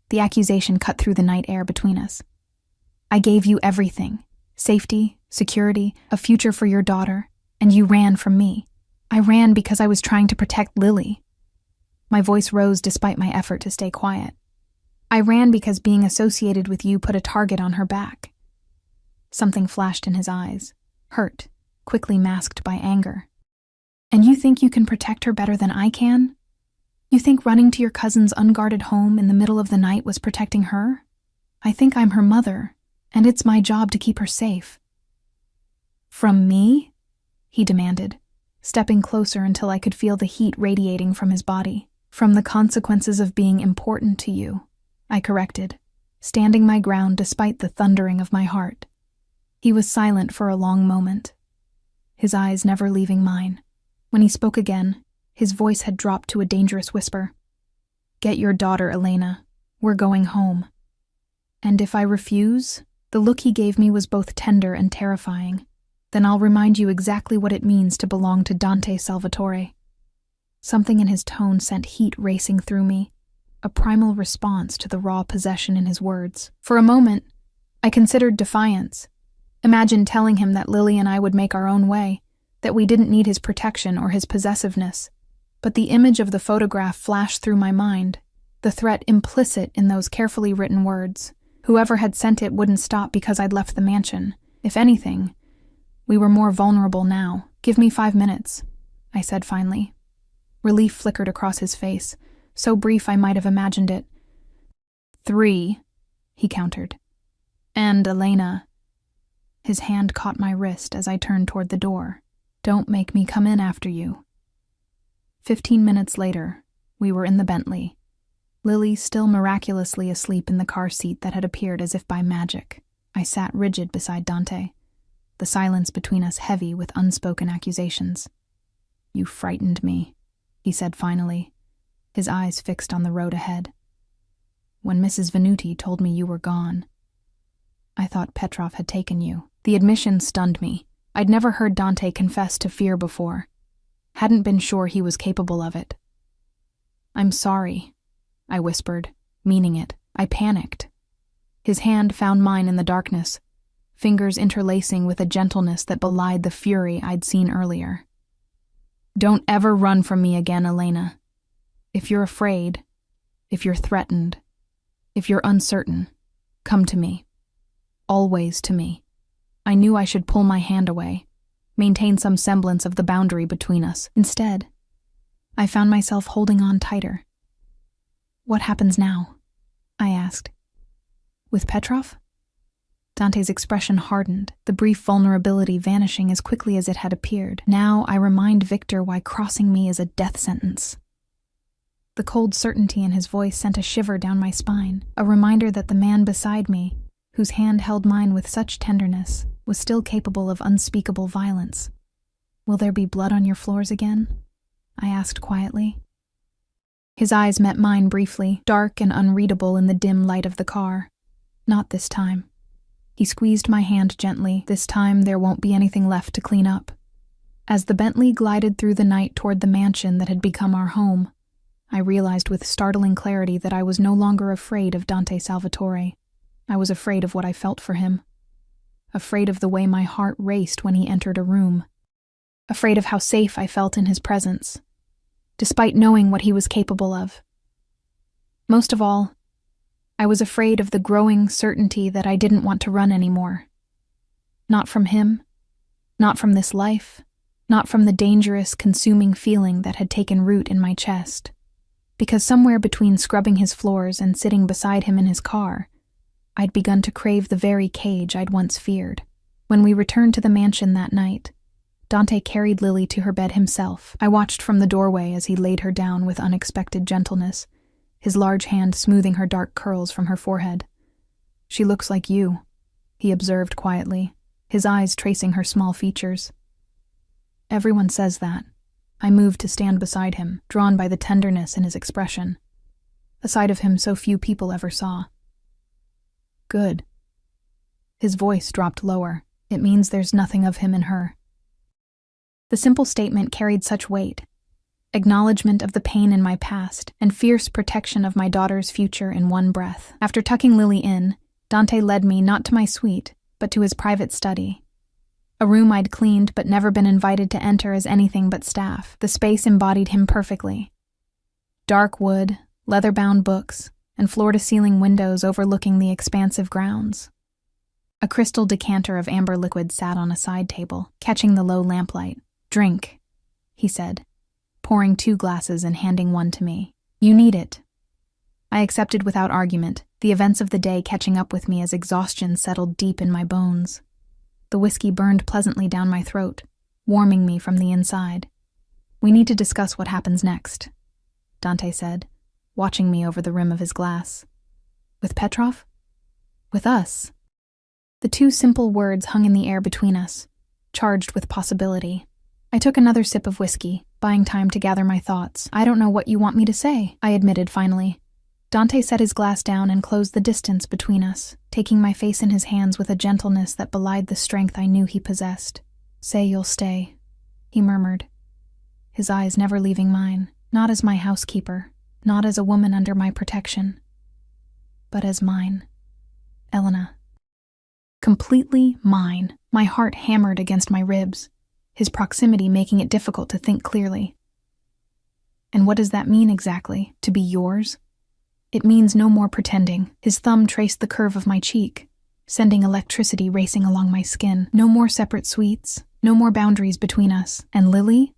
The accusation cut through the night air between us. "I gave you everything. Safety, security, a future for your daughter, and you ran from me. I ran because I was trying to protect Lily." My voice rose despite my effort to stay quiet. "I ran because being associated with you put a target on her back." Something flashed in his eyes, hurt, quickly masked by anger. "And you think you can protect her better than I can? You think running to your cousin's unguarded home in the middle of the night was protecting her? I think I'm her mother, and it's my job to keep her safe." "From me?" he demanded, stepping closer until I could feel the heat radiating from his body. "From the consequences of being important to you," I corrected, standing my ground despite the thundering of my heart. He was silent for a long moment, his eyes never leaving mine. When he spoke again, his voice had dropped to a dangerous whisper. "Get your daughter, Elena. We're going home." "And if I refuse?" The look he gave me was both tender and terrifying. "Then I'll remind you exactly what it means to belong to Dante Salvatore." Something in his tone sent heat racing through me, a primal response to the raw possession in his words. For a moment, I considered defiance. Imagined telling him that Lily and I would make our own way, that we didn't need his protection or his possessiveness. But the image of the photograph flashed through my mind, the threat implicit in those carefully written words. Whoever had sent it wouldn't stop because I'd left the mansion. If anything, we were more vulnerable now. "Give me 5 minutes," I said finally. Relief flickered across his face, so brief I might have imagined it. 3, he countered. "And Elena." His hand caught my wrist as I turned toward the door. "Don't make me come in after you." 15 minutes later, we were in the Bentley, Lily still miraculously asleep in the car seat that had appeared as if by magic. I sat rigid beside Dante, the silence between us heavy with unspoken accusations. "You frightened me," he said finally, his eyes fixed on the road ahead. "When Mrs. Venuti told me you were gone, I thought Petrov had taken you." The admission stunned me. I'd never heard Dante confess to fear before. Hadn't been sure he was capable of it. "I'm sorry," I whispered, meaning it. I panicked. His hand found mine in the darkness, fingers interlacing with a gentleness that belied the fury I'd seen earlier. "Don't ever run from me again, Elena. If you're afraid, if you're threatened, if you're uncertain, come to me. Always to me." I knew I should pull my hand away, maintain some semblance of the boundary between us. Instead, I found myself holding on tighter. "What happens now?" I asked. "With Petrov?" Dante's expression hardened, the brief vulnerability vanishing as quickly as it had appeared. "Now I remind Victor why crossing me is a death sentence." The cold certainty in his voice sent a shiver down my spine, a reminder that the man beside me, whose hand held mine with such tenderness, was still capable of unspeakable violence. "Will there be blood on your floors again?" I asked quietly. His eyes met mine briefly, dark and unreadable in the dim light of the car. "Not this time." He squeezed my hand gently. "This time there won't be anything left to clean up." As the Bentley glided through the night toward the mansion that had become our home, I realized with startling clarity that I was no longer afraid of Dante Salvatore. I was afraid of what I felt for him. Afraid of the way my heart raced when he entered a room. Afraid of how safe I felt in his presence, despite knowing what he was capable of. Most of all, I was afraid of the growing certainty that I didn't want to run anymore. Not from him, not from this life, not from the dangerous, consuming feeling that had taken root in my chest. Because somewhere between scrubbing his floors and sitting beside him in his car, I'd begun to crave the very cage I'd once feared. When we returned to the mansion that night, Dante carried Lily to her bed himself. I watched from the doorway as he laid her down with unexpected gentleness, his large hand smoothing her dark curls from her forehead. "She looks like you," he observed quietly, his eyes tracing her small features. "Everyone says that." I moved to stand beside him, drawn by the tenderness in his expression, a side of him so few people ever saw. "Good." His voice dropped lower. "It means there's nothing of him in her." The simple statement carried such weight. Acknowledgement of the pain in my past and fierce protection of my daughter's future in one breath. After tucking Lily in, Dante led me not to my suite, but to his private study. A room I'd cleaned but never been invited to enter as anything but staff. The space embodied him perfectly. Dark wood, leather-bound books, and floor-to-ceiling windows overlooking the expansive grounds. A crystal decanter of amber liquid sat on a side table, catching the low lamplight. "Drink," he said, pouring 2 glasses and handing one to me. "You need it." I accepted without argument, the events of the day catching up with me as exhaustion settled deep in my bones. The whiskey burned pleasantly down my throat, warming me from the inside. "We need to discuss what happens next," Dante said, watching me over the rim of his glass. "With Petrov?" "With us." The 2 simple words hung in the air between us, charged with possibility. I took another sip of whiskey, buying time to gather my thoughts. "I don't know what you want me to say," I admitted finally. Dante set his glass down and closed the distance between us, taking my face in his hands with a gentleness that belied the strength I knew he possessed. "Say you'll stay," he murmured, his eyes never leaving mine, "not as my housekeeper, not as a woman under my protection, but as mine, Elena." Completely mine. My heart hammered against my ribs, his proximity making it difficult to think clearly. "And what does that mean exactly, to be yours?" "It means no more pretending." His thumb traced the curve of my cheek, sending electricity racing along my skin. "No more separate suites, no more boundaries between us. And Lily?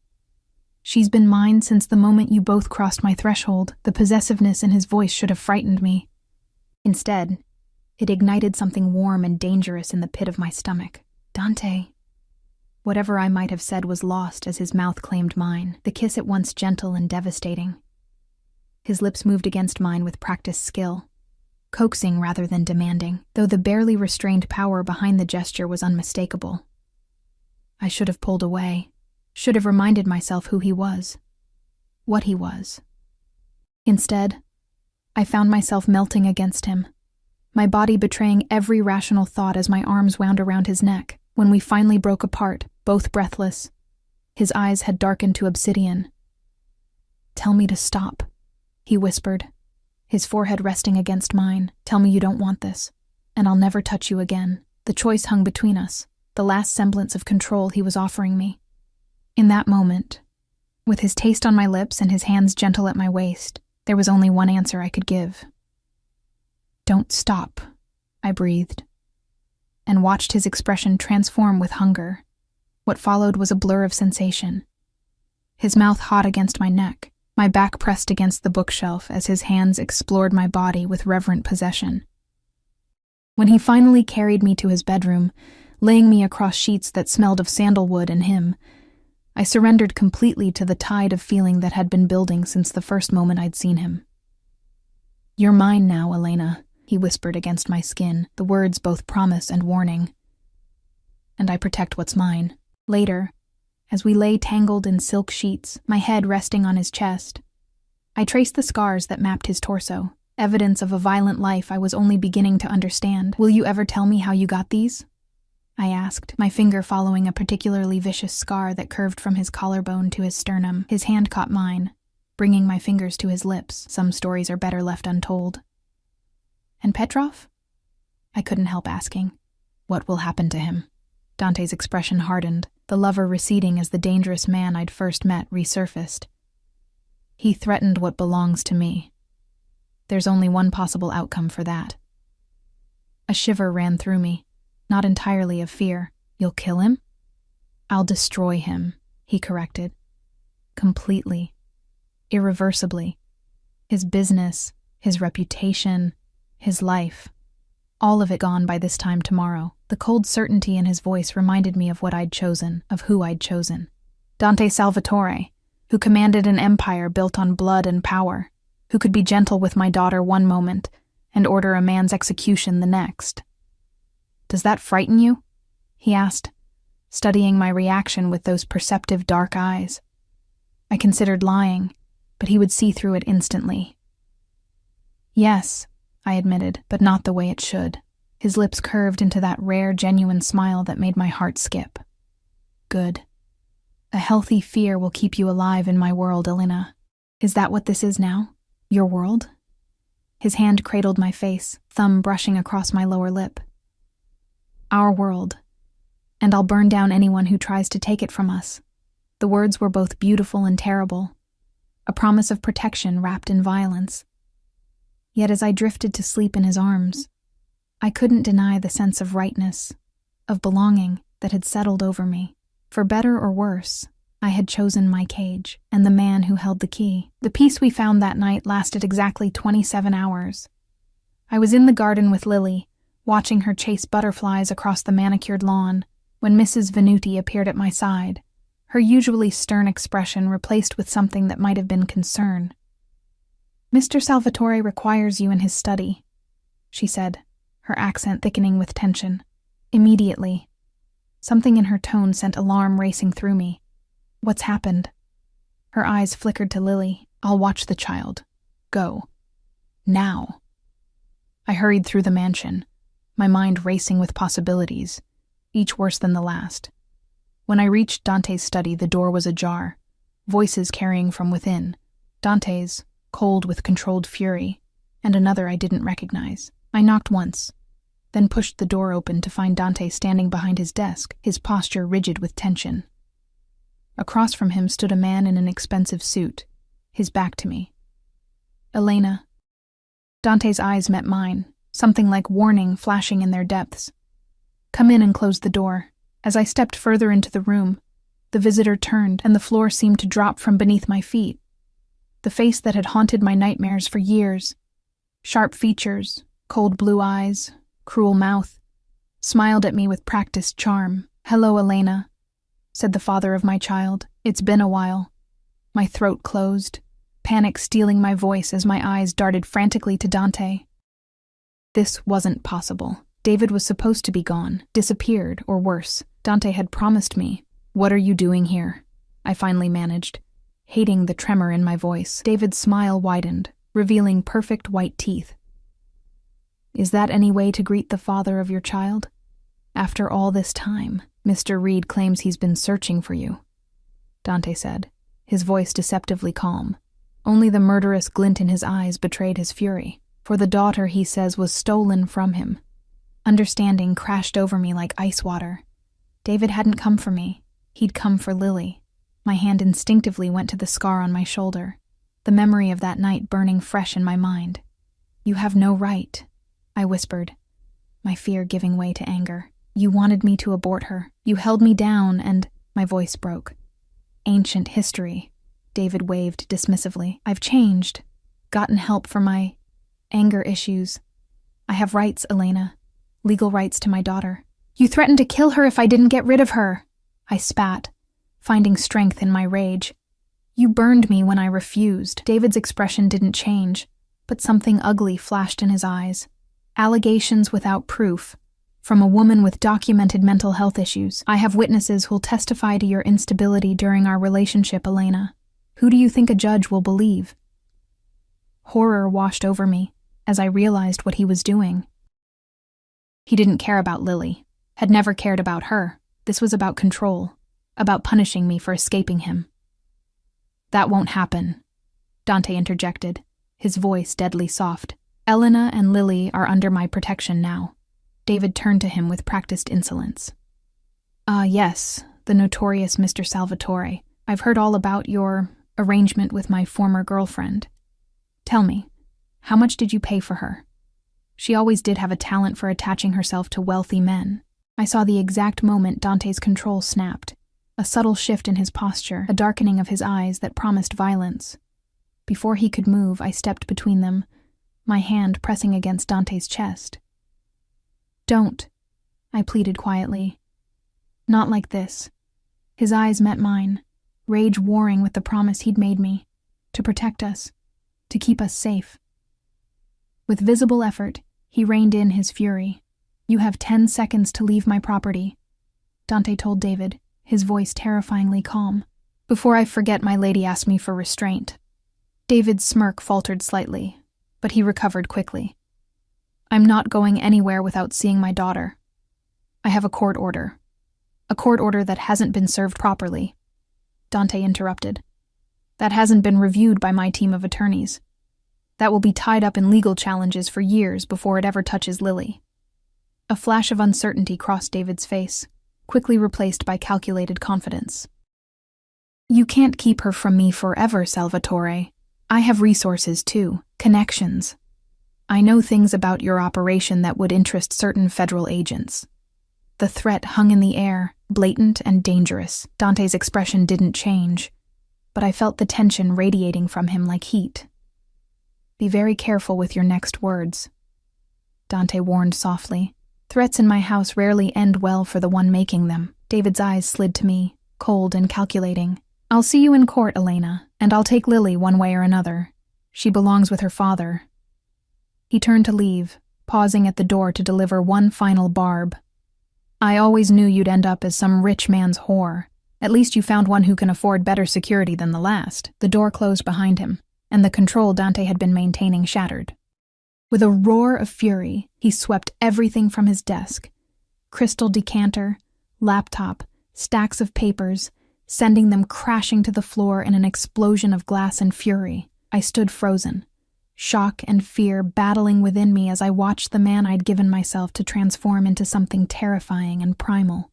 She's been mine since the moment you both crossed my threshold." The possessiveness in his voice should have frightened me. Instead, it ignited something warm and dangerous in the pit of my stomach. "Dante." Whatever I might have said was lost as his mouth claimed mine, the kiss at once gentle and devastating. His lips moved against mine with practiced skill, coaxing rather than demanding, though the barely restrained power behind the gesture was unmistakable. I should have pulled away, should have reminded myself who he was, what he was. Instead, I found myself melting against him, my body betraying every rational thought as my arms wound around his neck. When we finally broke apart, both breathless, his eyes had darkened to obsidian. "Tell me to stop," he whispered, his forehead resting against mine. "Tell me you don't want this, and I'll never touch you again." The choice hung between us, the last semblance of control he was offering me. In that moment, with his taste on my lips and his hands gentle at my waist, there was only one answer I could give. "Don't stop," I breathed, and watched his expression transform with hunger. What followed was a blur of sensation. His mouth hot against my neck, my back pressed against the bookshelf as his hands explored my body with reverent possession. When he finally carried me to his bedroom, laying me across sheets that smelled of sandalwood and him, I surrendered completely to the tide of feeling that had been building since the first moment I'd seen him. "You're mine now, Elena," he whispered against my skin, the words both promise and warning. "And I protect what's mine." Later, as we lay tangled in silk sheets, my head resting on his chest, I traced the scars that mapped his torso, evidence of a violent life I was only beginning to understand. "Will you ever tell me how you got these?" I asked, my finger following a particularly vicious scar that curved from his collarbone to his sternum. His hand caught mine, bringing my fingers to his lips. Some stories are better left untold. And Petrov? I couldn't help asking. What will happen to him? Dante's expression hardened, the lover receding as the dangerous man I'd first met resurfaced. He threatened what belongs to me. There's only one possible outcome for that. A shiver ran through me, not entirely of fear. You'll kill him? I'll destroy him, he corrected. Completely. Irreversibly. His business, his reputation, his life. All of it gone by this time tomorrow. The cold certainty in his voice reminded me of what I'd chosen, of who I'd chosen. Dante Salvatore, who commanded an empire built on blood and power, who could be gentle with my daughter one moment and order a man's execution the next. Does that frighten you? He asked, studying my reaction with those perceptive dark eyes. I considered lying, but he would see through it instantly. Yes, I admitted, but not the way it should. His lips curved into that rare, genuine smile that made my heart skip. Good. A healthy fear will keep you alive in my world, Elena. Is that what this is now? Your world? His hand cradled my face, thumb brushing across my lower lip. Our world. And I'll burn down anyone who tries to take it from us. The words were both beautiful and terrible. A promise of protection wrapped in violence. Yet as I drifted to sleep in his arms, I couldn't deny the sense of rightness, of belonging that had settled over me. For better or worse, I had chosen my cage and the man who held the key. The peace we found that night lasted exactly 27 hours. I was in the garden with Lily, watching her chase butterflies across the manicured lawn, when Mrs. Venuti appeared at my side, her usually stern expression replaced with something that might have been concern. Mr. Salvatore requires you in his study, she said, her accent thickening with tension. Immediately. Something in her tone sent alarm racing through me. What's happened? Her eyes flickered to Lily. I'll watch the child. Go. Now. I hurried through the mansion, my mind racing with possibilities, each worse than the last. When I reached Dante's study, the door was ajar, voices carrying from within. Dante's, cold with controlled fury, and another I didn't recognize. I knocked once, then pushed the door open to find Dante standing behind his desk, his posture rigid with tension. Across from him stood a man in an expensive suit, his back to me. Elena. Dante's eyes met mine, something like warning flashing in their depths. Come in and close the door. As I stepped further into the room, the visitor turned and the floor seemed to drop from beneath my feet. The face that had haunted my nightmares for years. Sharp features, cold blue eyes, cruel mouth, smiled at me with practiced charm. Hello, Elena, said the father of my child. It's been a while. My throat closed, panic stealing my voice as my eyes darted frantically to Dante. This wasn't possible. David was supposed to be gone, disappeared, or worse. Dante had promised me. What are you doing here? I finally managed, hating the tremor in my voice. David's smile widened, revealing perfect white teeth. Is that any way to greet the father of your child? After all this time, Mr. Reed claims he's been searching for you, Dante said, his voice deceptively calm. Only the murderous glint in his eyes betrayed his fury, for the daughter, he says, was stolen from him. Understanding crashed over me like ice water. David hadn't come for me. He'd come for Lily. My hand instinctively went to the scar on my shoulder, the memory of that night burning fresh in my mind. You have no right, I whispered, my fear giving way to anger. You wanted me to abort her. You held me down and... My voice broke. Ancient history, David waved dismissively. I've changed. Gotten help for my... anger issues. I have rights, Elena. Legal rights to my daughter. You threatened to kill her if I didn't get rid of her, I spat, finding strength in my rage. You burned me when I refused. David's expression didn't change, but something ugly flashed in his eyes. Allegations without proof, from a woman with documented mental health issues. I have witnesses who'll testify to your instability during our relationship, Elena. Who do you think a judge will believe? Horror washed over me as I realized what he was doing. He didn't care about Lily, had never cared about her. This was about control, about punishing me for escaping him. "That won't happen," Dante interjected, his voice deadly soft. "Elena and Lily are under my protection now." David turned to him with practiced insolence. Yes, the notorious Mr. Salvatore. I've heard all about your arrangement with my former girlfriend. Tell me, how much did you pay for her? She always did have a talent for attaching herself to wealthy men." I saw the exact moment Dante's control snapped, a subtle shift in his posture, a darkening of his eyes that promised violence. Before he could move, I stepped between them, my hand pressing against Dante's chest. "Don't," I pleaded quietly. "Not like this." His eyes met mine, rage warring with the promise he'd made me, to protect us, to keep us safe. With visible effort, he reined in his fury. "You have 10 seconds to leave my property," Dante told David, his voice terrifyingly calm. "Before I forget, my lady asked me for restraint." David's smirk faltered slightly, but he recovered quickly. "I'm not going anywhere without seeing my daughter. I have a court order. A court order that hasn't been served properly," Dante interrupted. "That hasn't been reviewed by my team of attorneys. That will be tied up in legal challenges for years before it ever touches Lily." A flash of uncertainty crossed David's face, quickly replaced by calculated confidence. "You can't keep her from me forever, Salvatore. I have resources too, connections. I know things about your operation that would interest certain federal agents." The threat hung in the air, blatant and dangerous. Dante's expression didn't change, but I felt the tension radiating from him like heat. "Be very careful with your next words," Dante warned softly. "Threats in my house rarely end well for the one making them." David's eyes slid to me, cold and calculating. "I'll see you in court, Elena, and I'll take Lily one way or another. She belongs with her father." He turned to leave, pausing at the door to deliver one final barb. "I always knew you'd end up as some rich man's whore. At least you found one who can afford better security than the last." The door closed behind him, and the control Dante had been maintaining shattered. With a roar of fury, he swept everything from his desk. Crystal decanter, laptop, stacks of papers, sending them crashing to the floor in an explosion of glass and fury. I stood frozen, shock and fear battling within me as I watched the man I'd given myself to transform into something terrifying and primal.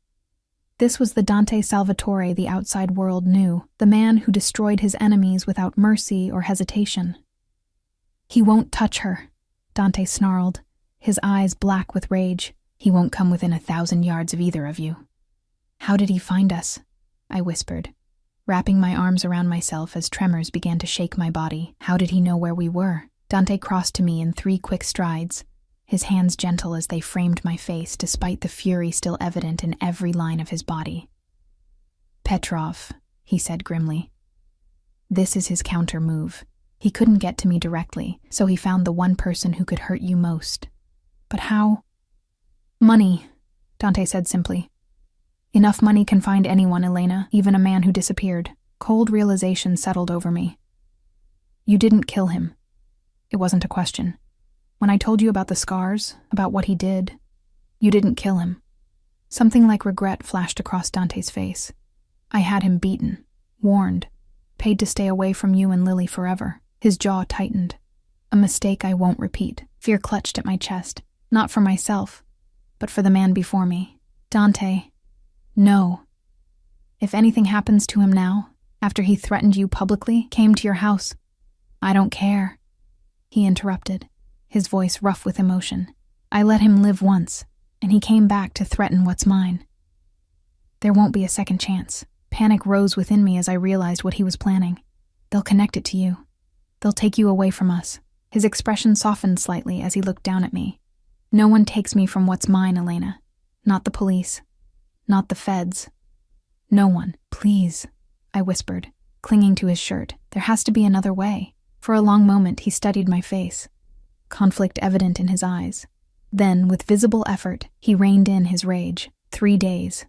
This was the Dante Salvatore the outside world knew, the man who destroyed his enemies without mercy or hesitation. "He won't touch her," Dante snarled, his eyes black with rage. "He won't come within 1,000 yards of either of you." "How did he find us?" I whispered, wrapping my arms around myself as tremors began to shake my body. "How did he know where we were?" Dante crossed to me in 3 quick strides, his hands gentle as they framed my face despite the fury still evident in every line of his body. "Petrov," he said grimly. "This is his counter move. He couldn't get to me directly, so he found the one person who could hurt you most." "But how?" "Money," Dante said simply. "Enough money can find anyone, Elena, even a man who disappeared." Cold realization settled over me. "You didn't kill him." It wasn't a question. "When I told you about the scars, about what he did, you didn't kill him." Something like regret flashed across Dante's face. "I had him beaten, warned, paid to stay away from you and Lily forever." His jaw tightened. "A mistake I won't repeat." Fear clutched at my chest, not for myself, but for the man before me. "Dante, no. If anything happens to him now, after he threatened you publicly, came to your house, I don't care." He interrupted, his voice rough with emotion. "I let him live once, and he came back to threaten what's mine. There won't be a second chance." Panic rose within me as I realized what he was planning. "They'll connect it to you. They'll take you away from us." His expression softened slightly as he looked down at me. "No one takes me from what's mine, Elena. Not the police. Not the feds. No one. Please," I whispered, clinging to his shirt. "There has to be another way." For a long moment he studied my face, conflict evident in his eyes. Then, with visible effort, he reined in his rage. 3 days,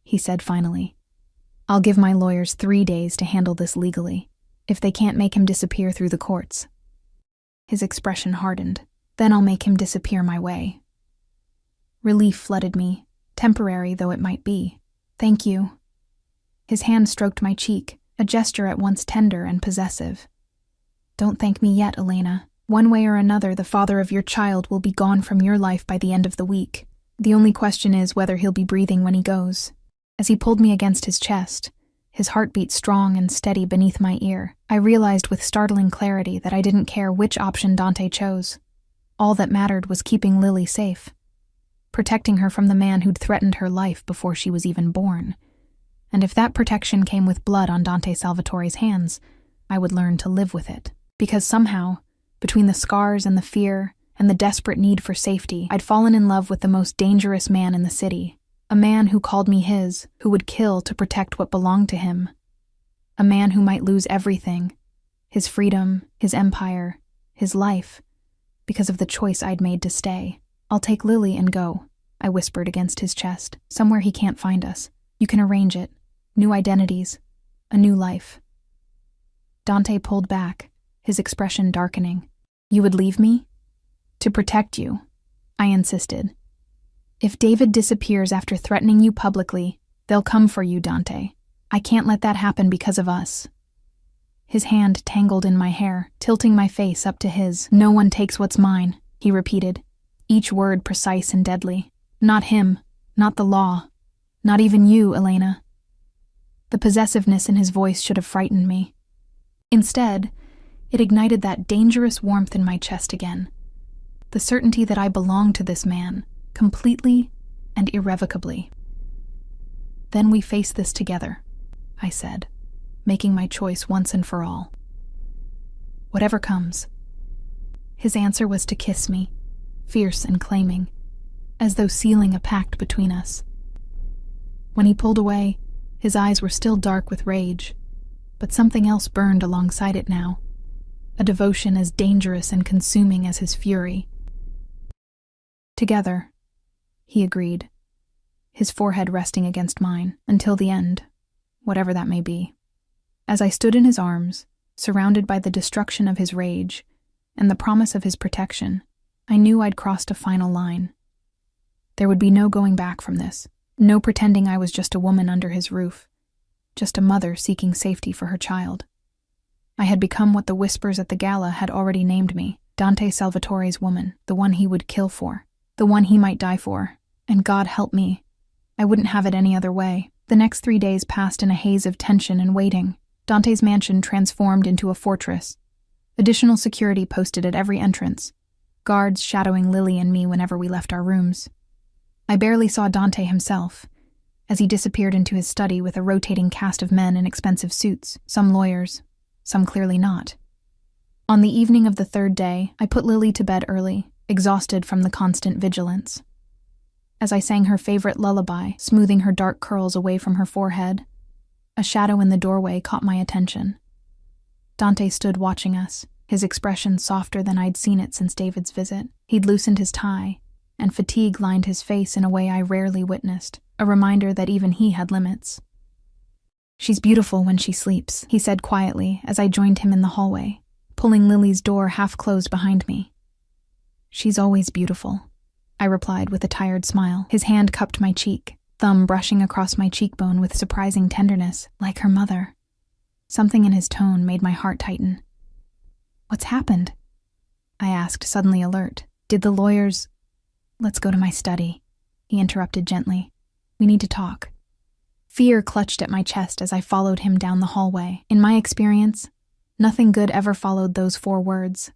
he said finally. "I'll give my lawyers 3 days to handle this legally, if they can't make him disappear through the courts." His expression hardened. "Then I'll make him disappear my way." Relief flooded me, temporary though it might be. Thank you. His hand stroked my cheek, a gesture at once tender and possessive. Don't thank me yet, Elena. One way or another, the father of your child will be gone from your life by the end of the week. The only question is whether he'll be breathing when he goes. As he pulled me against his chest, his heartbeat strong and steady beneath my ear, I realized with startling clarity that I didn't care which option Dante chose. All that mattered was keeping Lily safe, protecting her from the man who'd threatened her life before she was even born. And if that protection came with blood on Dante Salvatore's hands, I would learn to live with it. Because somehow, between the scars and the fear and the desperate need for safety, I'd fallen in love with the most dangerous man in the city. A man who called me his, who would kill to protect what belonged to him. A man who might lose everything, his freedom, his empire, his life, because of the choice I'd made to stay. I'll take Lily and go, I whispered against his chest. Somewhere he can't find us. You can arrange it. New identities. A new life. Dante pulled back, his expression darkening. You would leave me? To protect you, I insisted. If David disappears after threatening you publicly, they'll come for you, Dante. I can't let that happen because of us. His hand tangled in my hair, tilting my face up to his. No one takes what's mine, he repeated, each word precise and deadly. Not him, not the law, not even you, Elena. The possessiveness in his voice should have frightened me. Instead, it ignited that dangerous warmth in my chest again. The certainty that I belonged to this man, completely and irrevocably. Then we face this together, I said, making my choice once and for all. Whatever comes. His answer was to kiss me, fierce and claiming, as though sealing a pact between us. When he pulled away, his eyes were still dark with rage, but something else burned alongside it now, a devotion as dangerous and consuming as his fury. Together, he agreed, his forehead resting against mine, until the end, whatever that may be. As I stood in his arms, surrounded by the destruction of his rage and the promise of his protection, I knew I'd crossed a final line. There would be no going back from this, no pretending I was just a woman under his roof, just a mother seeking safety for her child. I had become what the whispers at the gala had already named me, Dante Salvatore's woman, the one he would kill for, the one he might die for, and God help me, I wouldn't have it any other way. The next 3 days passed in a haze of tension and waiting. Dante's mansion transformed into a fortress. Additional security posted at every entrance, guards shadowing Lily and me whenever we left our rooms. I barely saw Dante himself, as he disappeared into his study with a rotating cast of men in expensive suits, some lawyers, some clearly not. On the evening of the third day, I put Lily to bed early, exhausted from the constant vigilance. As I sang her favorite lullaby, smoothing her dark curls away from her forehead, a shadow in the doorway caught my attention. Dante stood watching us, his expression softer than I'd seen it since David's visit. He'd loosened his tie, and fatigue lined his face in a way I rarely witnessed, a reminder that even he had limits. She's beautiful when she sleeps, he said quietly as I joined him in the hallway, pulling Lily's door half closed behind me. She's always beautiful, I replied with a tired smile. His hand cupped my cheek, thumb brushing across my cheekbone with surprising tenderness, like her mother. Something in his tone made my heart tighten. What's happened? I asked, suddenly alert. Did the lawyers... Let's go to my study, he interrupted gently. We need to talk. Fear clutched at my chest as I followed him down the hallway. In my experience, nothing good ever followed those 4 words.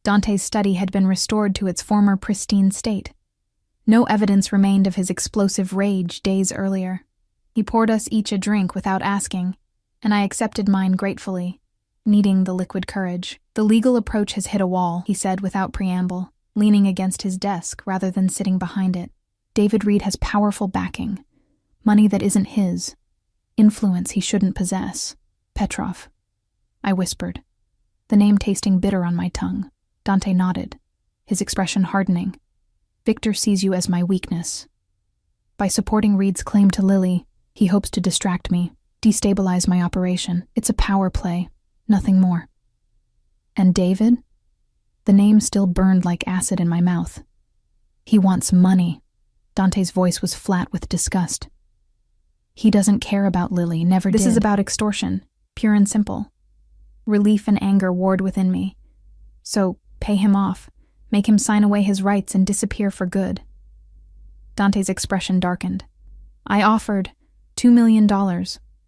Dante's study had been restored to its former pristine state. No evidence remained of his explosive rage days earlier. He poured us each a drink without asking, and I accepted mine gratefully, needing the liquid courage. The legal approach has hit a wall, he said without preamble, leaning against his desk rather than sitting behind it. David Reed has powerful backing, money that isn't his, influence he shouldn't possess. Petrov, I whispered, the name tasting bitter on my tongue. Dante nodded, his expression hardening. Victor sees you as my weakness. By supporting Reed's claim to Lily, he hopes to distract me, destabilize my operation. It's a power play, nothing more. And David? The name still burned like acid in my mouth. He wants money, Dante's voice was flat with disgust. He doesn't care about Lily, never did. This is about extortion, pure and simple. Relief and anger warred within me. So, pay him off, make him sign away his rights and disappear for good. Dante's expression darkened. I offered $2 million,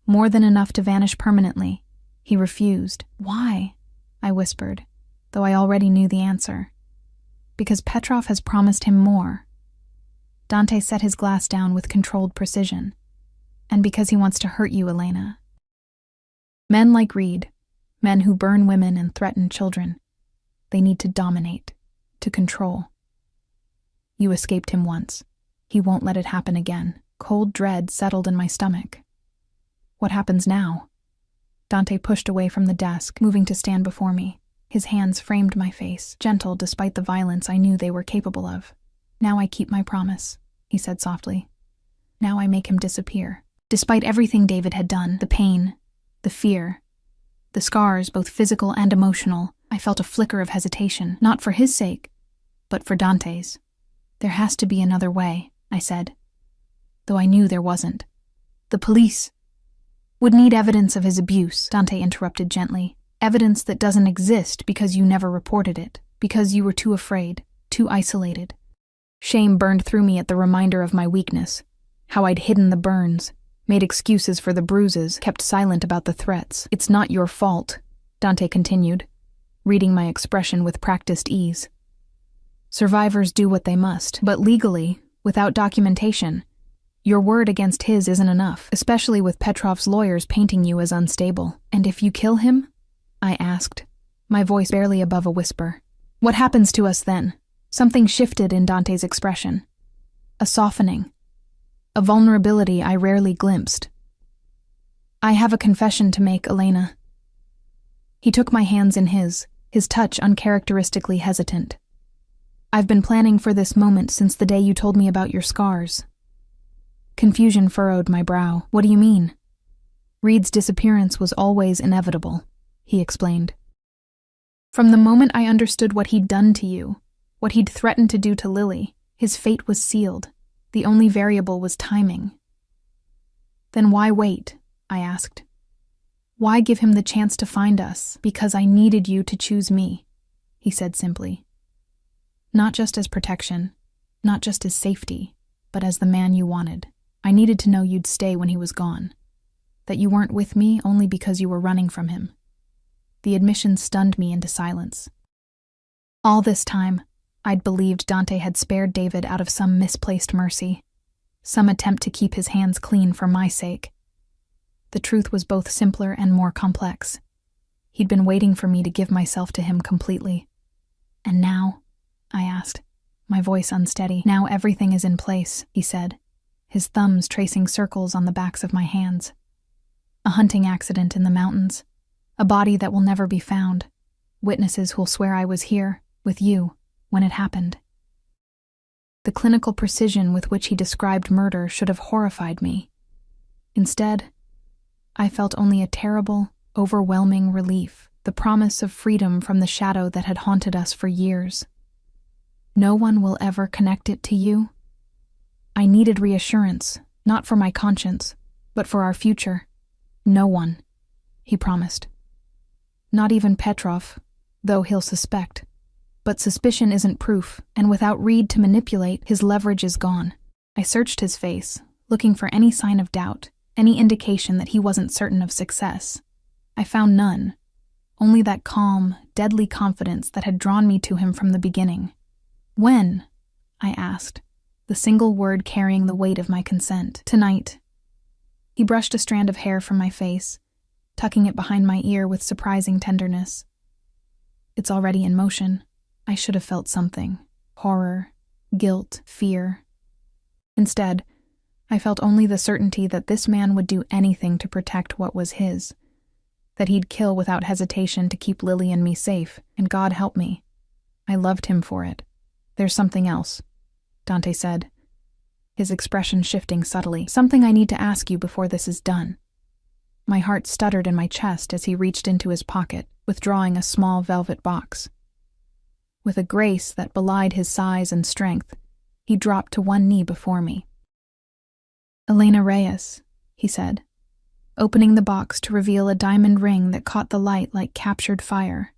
more than enough to vanish permanently. He refused. Why? I whispered, though I already knew the answer. Because Petrov has promised him more. Dante set his glass down with controlled precision. And because he wants to hurt you, Elena. Men like Reed, men who burn women and threaten children, they need to dominate, to control. You escaped him once. He won't let it happen again. Cold dread settled in my stomach. What happens now? Dante pushed away from the desk, moving to stand before me. His hands framed my face, gentle despite the violence I knew they were capable of. Now I keep my promise, he said softly. Now I make him disappear. Despite everything David had done, the pain, the fear, the scars, both physical and emotional, I felt a flicker of hesitation, not for his sake, but for Dante's. There has to be another way, I said, though I knew there wasn't. The police would need evidence of his abuse, Dante interrupted gently. Evidence that doesn't exist because you never reported it, because you were too afraid, too isolated. Shame burned through me at the reminder of my weakness, how I'd hidden the burns, made excuses for the bruises, kept silent about the threats. It's not your fault, Dante continued, reading my expression with practiced ease. Survivors do what they must, but legally, without documentation, your word against his isn't enough, especially with Petrov's lawyers painting you as unstable. And if you kill him? I asked, my voice barely above a whisper. What happens to us then? Something shifted in Dante's expression. A softening. A vulnerability I rarely glimpsed. I have a confession to make, Elena. He took my hands in his touch uncharacteristically hesitant. I've been planning for this moment since the day you told me about your scars. Confusion furrowed my brow. What do you mean? Reed's disappearance was always inevitable, he explained. From the moment I understood what he'd done to you, what he'd threatened to do to Lily, his fate was sealed. The only variable was timing. Then why wait? I asked. Why give him the chance to find us? Because I needed you to choose me, he said simply. Not just as protection, not just as safety, but as the man you wanted. I needed to know you'd stay when he was gone, that you weren't with me only because you were running from him. The admission stunned me into silence. All this time, I'd believed Dante had spared David out of some misplaced mercy, some attempt to keep his hands clean for my sake. The truth was both simpler and more complex. He'd been waiting for me to give myself to him completely. And now? I asked, my voice unsteady. Now everything is in place, he said, his thumbs tracing circles on the backs of my hands. A hunting accident in the mountains, a body that will never be found, witnesses who'll swear I was here, with you, when it happened. The clinical precision with which he described murder should have horrified me. Instead, I felt only a terrible, overwhelming relief, the promise of freedom from the shadow that had haunted us for years. No one will ever connect it to you. I needed reassurance, not for my conscience, but for our future. No one, he promised. Not even Petrov, though he'll suspect. But suspicion isn't proof, and without Reed to manipulate, his leverage is gone. I searched his face, looking for any sign of doubt, any indication that he wasn't certain of success. I found none, only that calm, deadly confidence that had drawn me to him from the beginning. When? I asked, the single word carrying the weight of my consent. Tonight. He brushed a strand of hair from my face, tucking it behind my ear with surprising tenderness. It's already in motion. I should have felt something. Horror, guilt, fear. Instead, I felt only the certainty that this man would do anything to protect what was his, that he'd kill without hesitation to keep Lily and me safe, and God help me. I loved him for it. There's something else, Dante said, his expression shifting subtly. Something I need to ask you before this is done. My heart stuttered in my chest as he reached into his pocket, withdrawing a small velvet box. With a grace that belied his size and strength, He dropped to one knee before me. "Elena Reyes," he said, opening the box to reveal a diamond ring that caught the light like captured fire.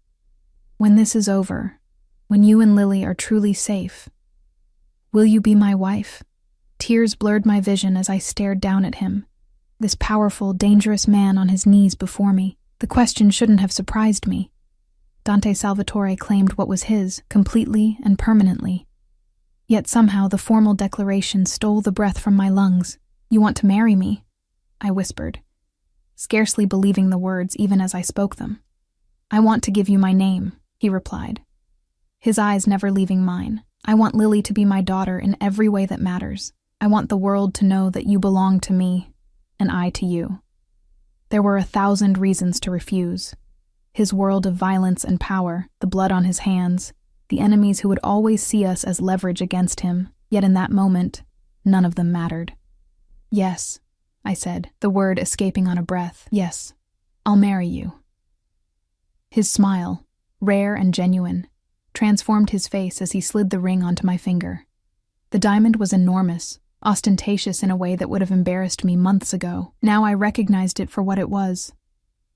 "When this is over, when you and Lily are truly safe, will you be my wife?" Tears blurred my vision as I stared down at him, this powerful, dangerous man on his knees before me. The question shouldn't have surprised me. Dante Salvatore claimed what was his, completely and permanently. Yet somehow the formal declaration stole the breath from my lungs. "You want to marry me?" I whispered, scarcely believing the words even as I spoke them. "I want to give you my name," he replied, his eyes never leaving mine. "I want Lily to be my daughter in every way that matters. I want the world to know that you belong to me, and I to you." There were 1,000 reasons to refuse. His world of violence and power, the blood on his hands, the enemies who would always see us as leverage against him, yet in that moment, none of them mattered. "Yes," I said, the word escaping on a breath. "Yes, I'll marry you." His smile, rare and genuine, transformed his face as he slid the ring onto my finger. The diamond was enormous, ostentatious in a way that would have embarrassed me months ago. Now I recognized it for what it was.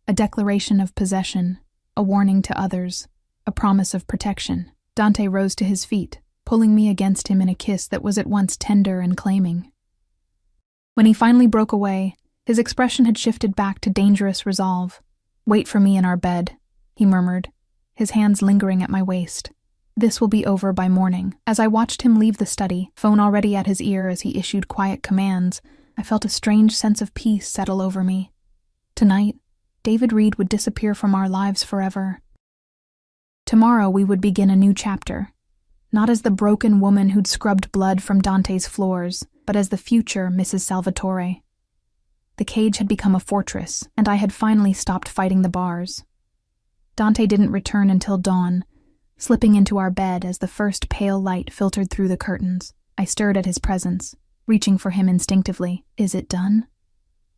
A declaration of possession, a warning to others, a promise of protection. Dante rose to his feet, pulling me against him in a kiss that was at once tender and claiming. When he finally broke away, his expression had shifted back to dangerous resolve. "Wait for me in our bed," he murmured, his hands lingering at my waist. "This will be over by morning." As I watched him leave the study, phone already at his ear as he issued quiet commands, I felt a strange sense of peace settle over me. Tonight, David Reed would disappear from our lives forever. Tomorrow we would begin a new chapter, not as the broken woman who'd scrubbed blood from Dante's floors, but as the future Mrs. Salvatore. The cage had become a fortress, and I had finally stopped fighting the bars. Dante didn't return until dawn, slipping into our bed as the first pale light filtered through the curtains. I stirred at his presence, reaching for him instinctively. "Is it done?"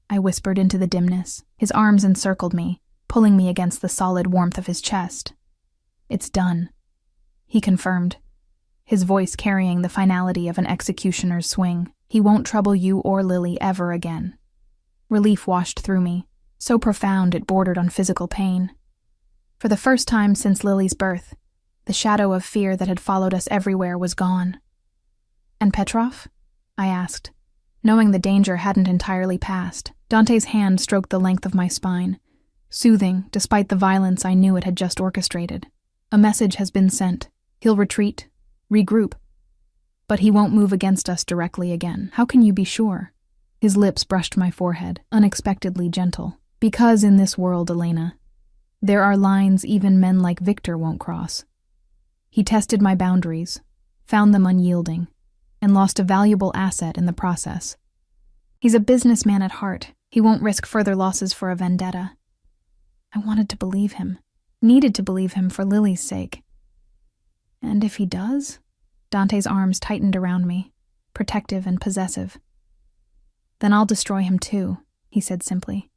I whispered into the dimness. His arms encircled me, pulling me against the solid warmth of his chest. "It's done," he confirmed, his voice carrying the finality of an executioner's swing. "He won't trouble you or Lily ever again." Relief washed through me, so profound it bordered on physical pain. For the first time since Lily's birth, the shadow of fear that had followed us everywhere was gone. "And Petrov?" I asked, knowing the danger hadn't entirely passed. Dante's hand stroked the length of my spine, soothing despite the violence I knew it had just orchestrated. "A message has been sent. He'll retreat, regroup. But he won't move against us directly again." "How can you be sure?" His lips brushed my forehead, unexpectedly gentle. "Because in this world, Elena, there are lines even men like Victor won't cross. He tested my boundaries, found them unyielding, and lost a valuable asset in the process. He's a businessman at heart. He won't risk further losses for a vendetta." I wanted to believe him, needed to believe him for Lily's sake. "And if he does?" Dante's arms tightened around me, protective and possessive. "Then I'll destroy him too," he said simply.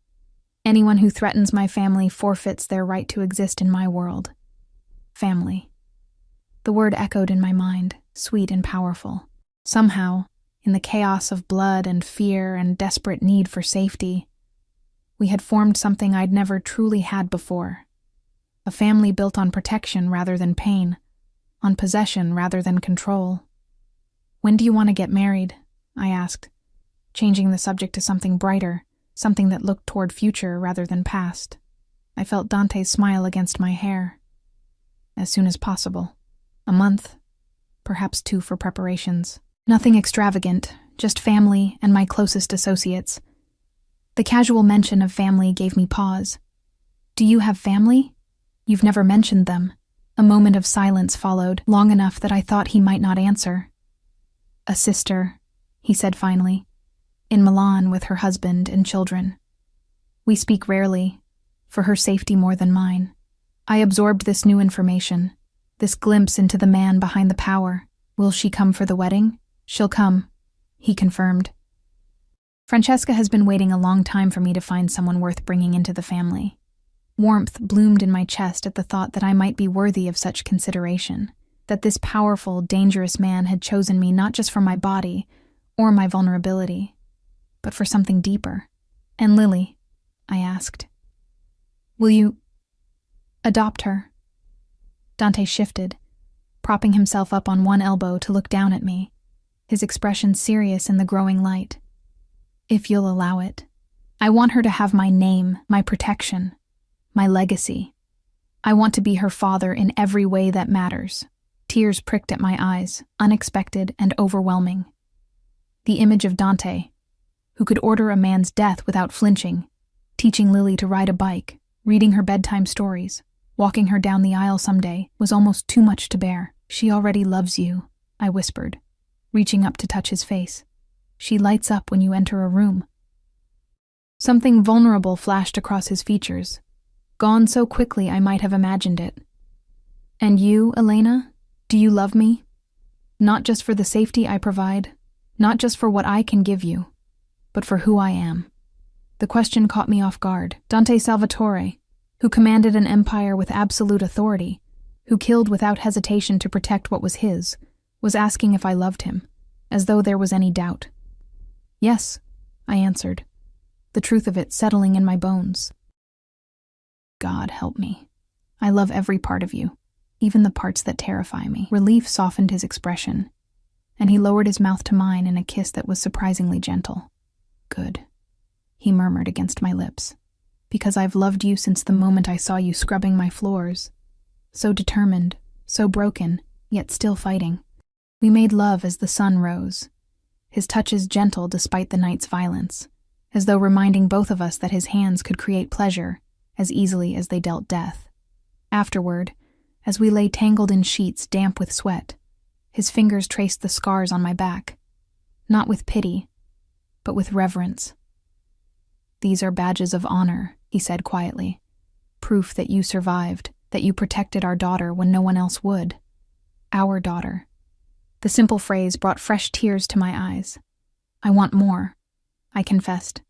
"Anyone who threatens my family forfeits their right to exist in my world." Family. The word echoed in my mind, sweet and powerful. Somehow, in the chaos of blood and fear and desperate need for safety, we had formed something I'd never truly had before. A family built on protection rather than pain, on possession rather than control. "When do you want to get married?" I asked, changing the subject to something brighter, something that looked toward future rather than past. I felt Dante's smile against my hair. "As soon as possible. A month, perhaps 2 for preparations. Nothing extravagant, just family and my closest associates." The casual mention of family gave me pause. "Do you have family? You've never mentioned them." A moment of silence followed, long enough that I thought he might not answer. "A sister," he said finally, "in Milan with her husband and children. We speak rarely, for her safety more than mine." I absorbed this new information, this glimpse into the man behind the power. "Will she come for the wedding?" "She'll come," he confirmed. Francesca has been waiting a long time for me to find someone worth bringing into the family. Warmth bloomed in my chest at the thought that I might be worthy of such consideration. that this powerful, dangerous man had chosen me not just for my body or my vulnerability, but for something deeper. "And Lily," I asked, "will you adopt her?" Dante shifted, propping himself up on one elbow to look down at me, his expression serious in the growing light. "If you'll allow it. I want her to have my name, my protection, my legacy. I want to be her father in every way that matters." Tears pricked at my eyes, unexpected and overwhelming. The image of Dante, who could order a man's death without flinching, teaching Lily to ride a bike, reading her bedtime stories, walking her down the aisle someday, was almost too much to bear. "She already loves you," I whispered, reaching up to touch his face. "She lights up when you enter a room." Something vulnerable flashed across his features, gone so quickly I might have imagined it. "And you, Elena? Do you love me? Not just for the safety I provide, not just for what I can give you, but for who I am." The question caught me off guard. Dante Salvatore, who commanded an empire with absolute authority, who killed without hesitation to protect what was his, was asking if I loved him, as though there was any doubt. "Yes," I answered, the truth of it settling in my bones. "God help me. I love every part of you, even the parts that terrify me." Relief softened his expression, and he lowered his mouth to mine in a kiss that was surprisingly gentle. "Good," he murmured against my lips, "because I've loved you since the moment I saw you scrubbing my floors. So determined, so broken, yet still fighting." We made love as the sun rose, his touches gentle despite the night's violence, as though reminding both of us that his hands could create pleasure as easily as they dealt death. Afterward, as we lay tangled in sheets damp with sweat, his fingers traced the scars on my back, not with pity, but with reverence. "These are badges of honor," he said quietly. "Proof that you survived, that you protected our daughter when no one else would. Our daughter." The simple phrase brought fresh tears to my eyes. "I want more," I confessed,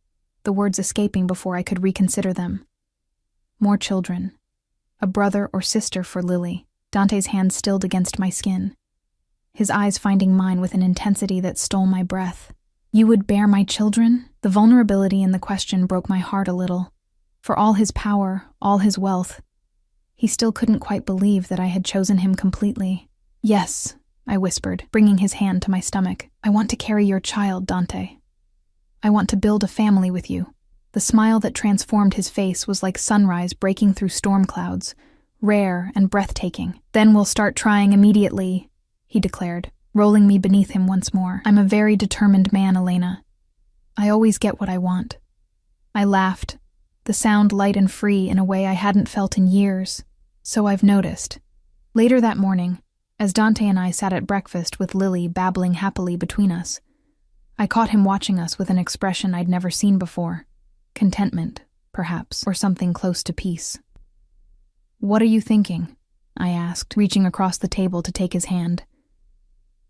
the words escaping before I could reconsider them. "More children. A brother or sister for Lily." Dante's hand stilled against my skin, his eyes finding mine with an intensity that stole my breath. "You would bear my children?" The vulnerability in the question broke my heart a little. For all his power, all his wealth, he still couldn't quite believe that I had chosen him completely. "Yes," I whispered, bringing his hand to my stomach. "I want to carry your child, Dante. I want to build a family with you." The smile that transformed his face was like sunrise breaking through storm clouds, rare and breathtaking. "Then we'll start trying immediately," he declared, rolling me beneath him once more. "I'm a very determined man, Elena. I always get what I want." I laughed, the sound light and free in a way I hadn't felt in years. "So I've noticed." Later that morning, as Dante and I sat at breakfast with Lily babbling happily between us, I caught him watching us with an expression I'd never seen before. Contentment, perhaps, or something close to peace. "What are you thinking?" I asked, reaching across the table to take his hand.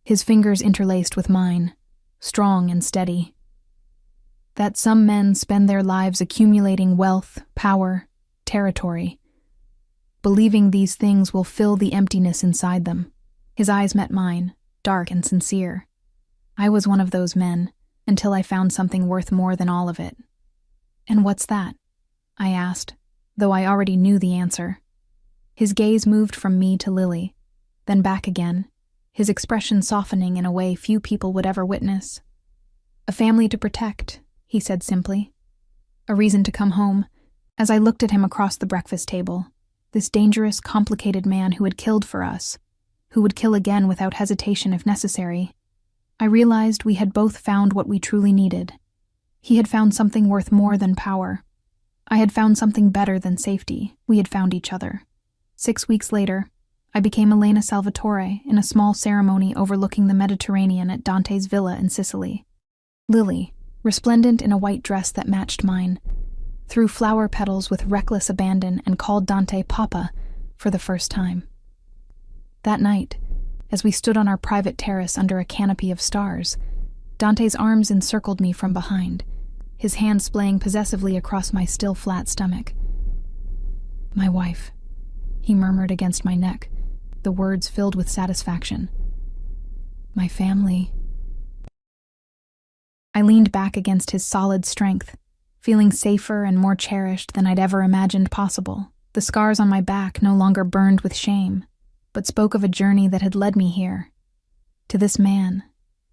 His fingers interlaced with mine, strong and steady. "That some men spend their lives accumulating wealth, power, territory, believing these things will fill the emptiness inside them." His eyes met mine, dark and sincere. I was one of those men, until I found something worth more than all of it. "And what's that?" I asked, though I already knew the answer. His gaze moved from me to Lily, then back again, his expression softening in a way few people would ever witness. "A family to protect," he said simply. "A reason to come home." As I looked at him across the breakfast table, this dangerous, complicated man who had killed for us, who would kill again without hesitation if necessary, I realized we had both found what we truly needed. He had found something worth more than power. I had found something better than safety. We had found each other. 6 weeks later, I became Elena Salvatore in a small ceremony overlooking the Mediterranean at Dante's villa in Sicily. Lily, resplendent in a white dress that matched mine, threw flower petals with reckless abandon and called Dante Papa for the first time. That night, as we stood on our private terrace under a canopy of stars, Dante's arms encircled me from behind, his hand splaying possessively across my still flat stomach. "My wife," he murmured against my neck, the words filled with satisfaction. My family. I leaned back against his solid strength, feeling safer and more cherished than I'd ever imagined possible. The scars on my back no longer burned with shame, but spoke of a journey that had led me here, to this man,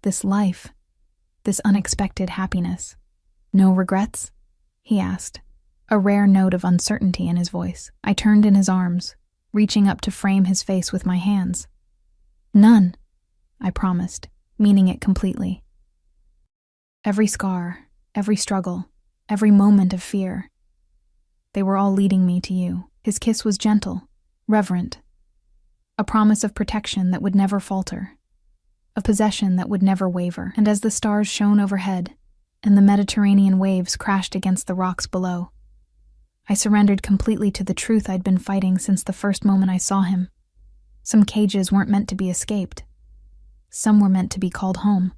this life, this unexpected happiness. No regrets? He asked, a rare note of uncertainty in his voice. I turned in his arms, reaching up to frame his face with my hands. None, I promised, meaning it completely. Every scar, every struggle, every moment of fear, they were all leading me to you. His kiss was gentle, reverent, a promise of protection that would never falter, of possession that would never waver. And as the stars shone overhead and the Mediterranean waves crashed against the rocks below, I surrendered completely to the truth I'd been fighting since the first moment I saw him. Some cages weren't meant to be escaped. Some were meant to be called home.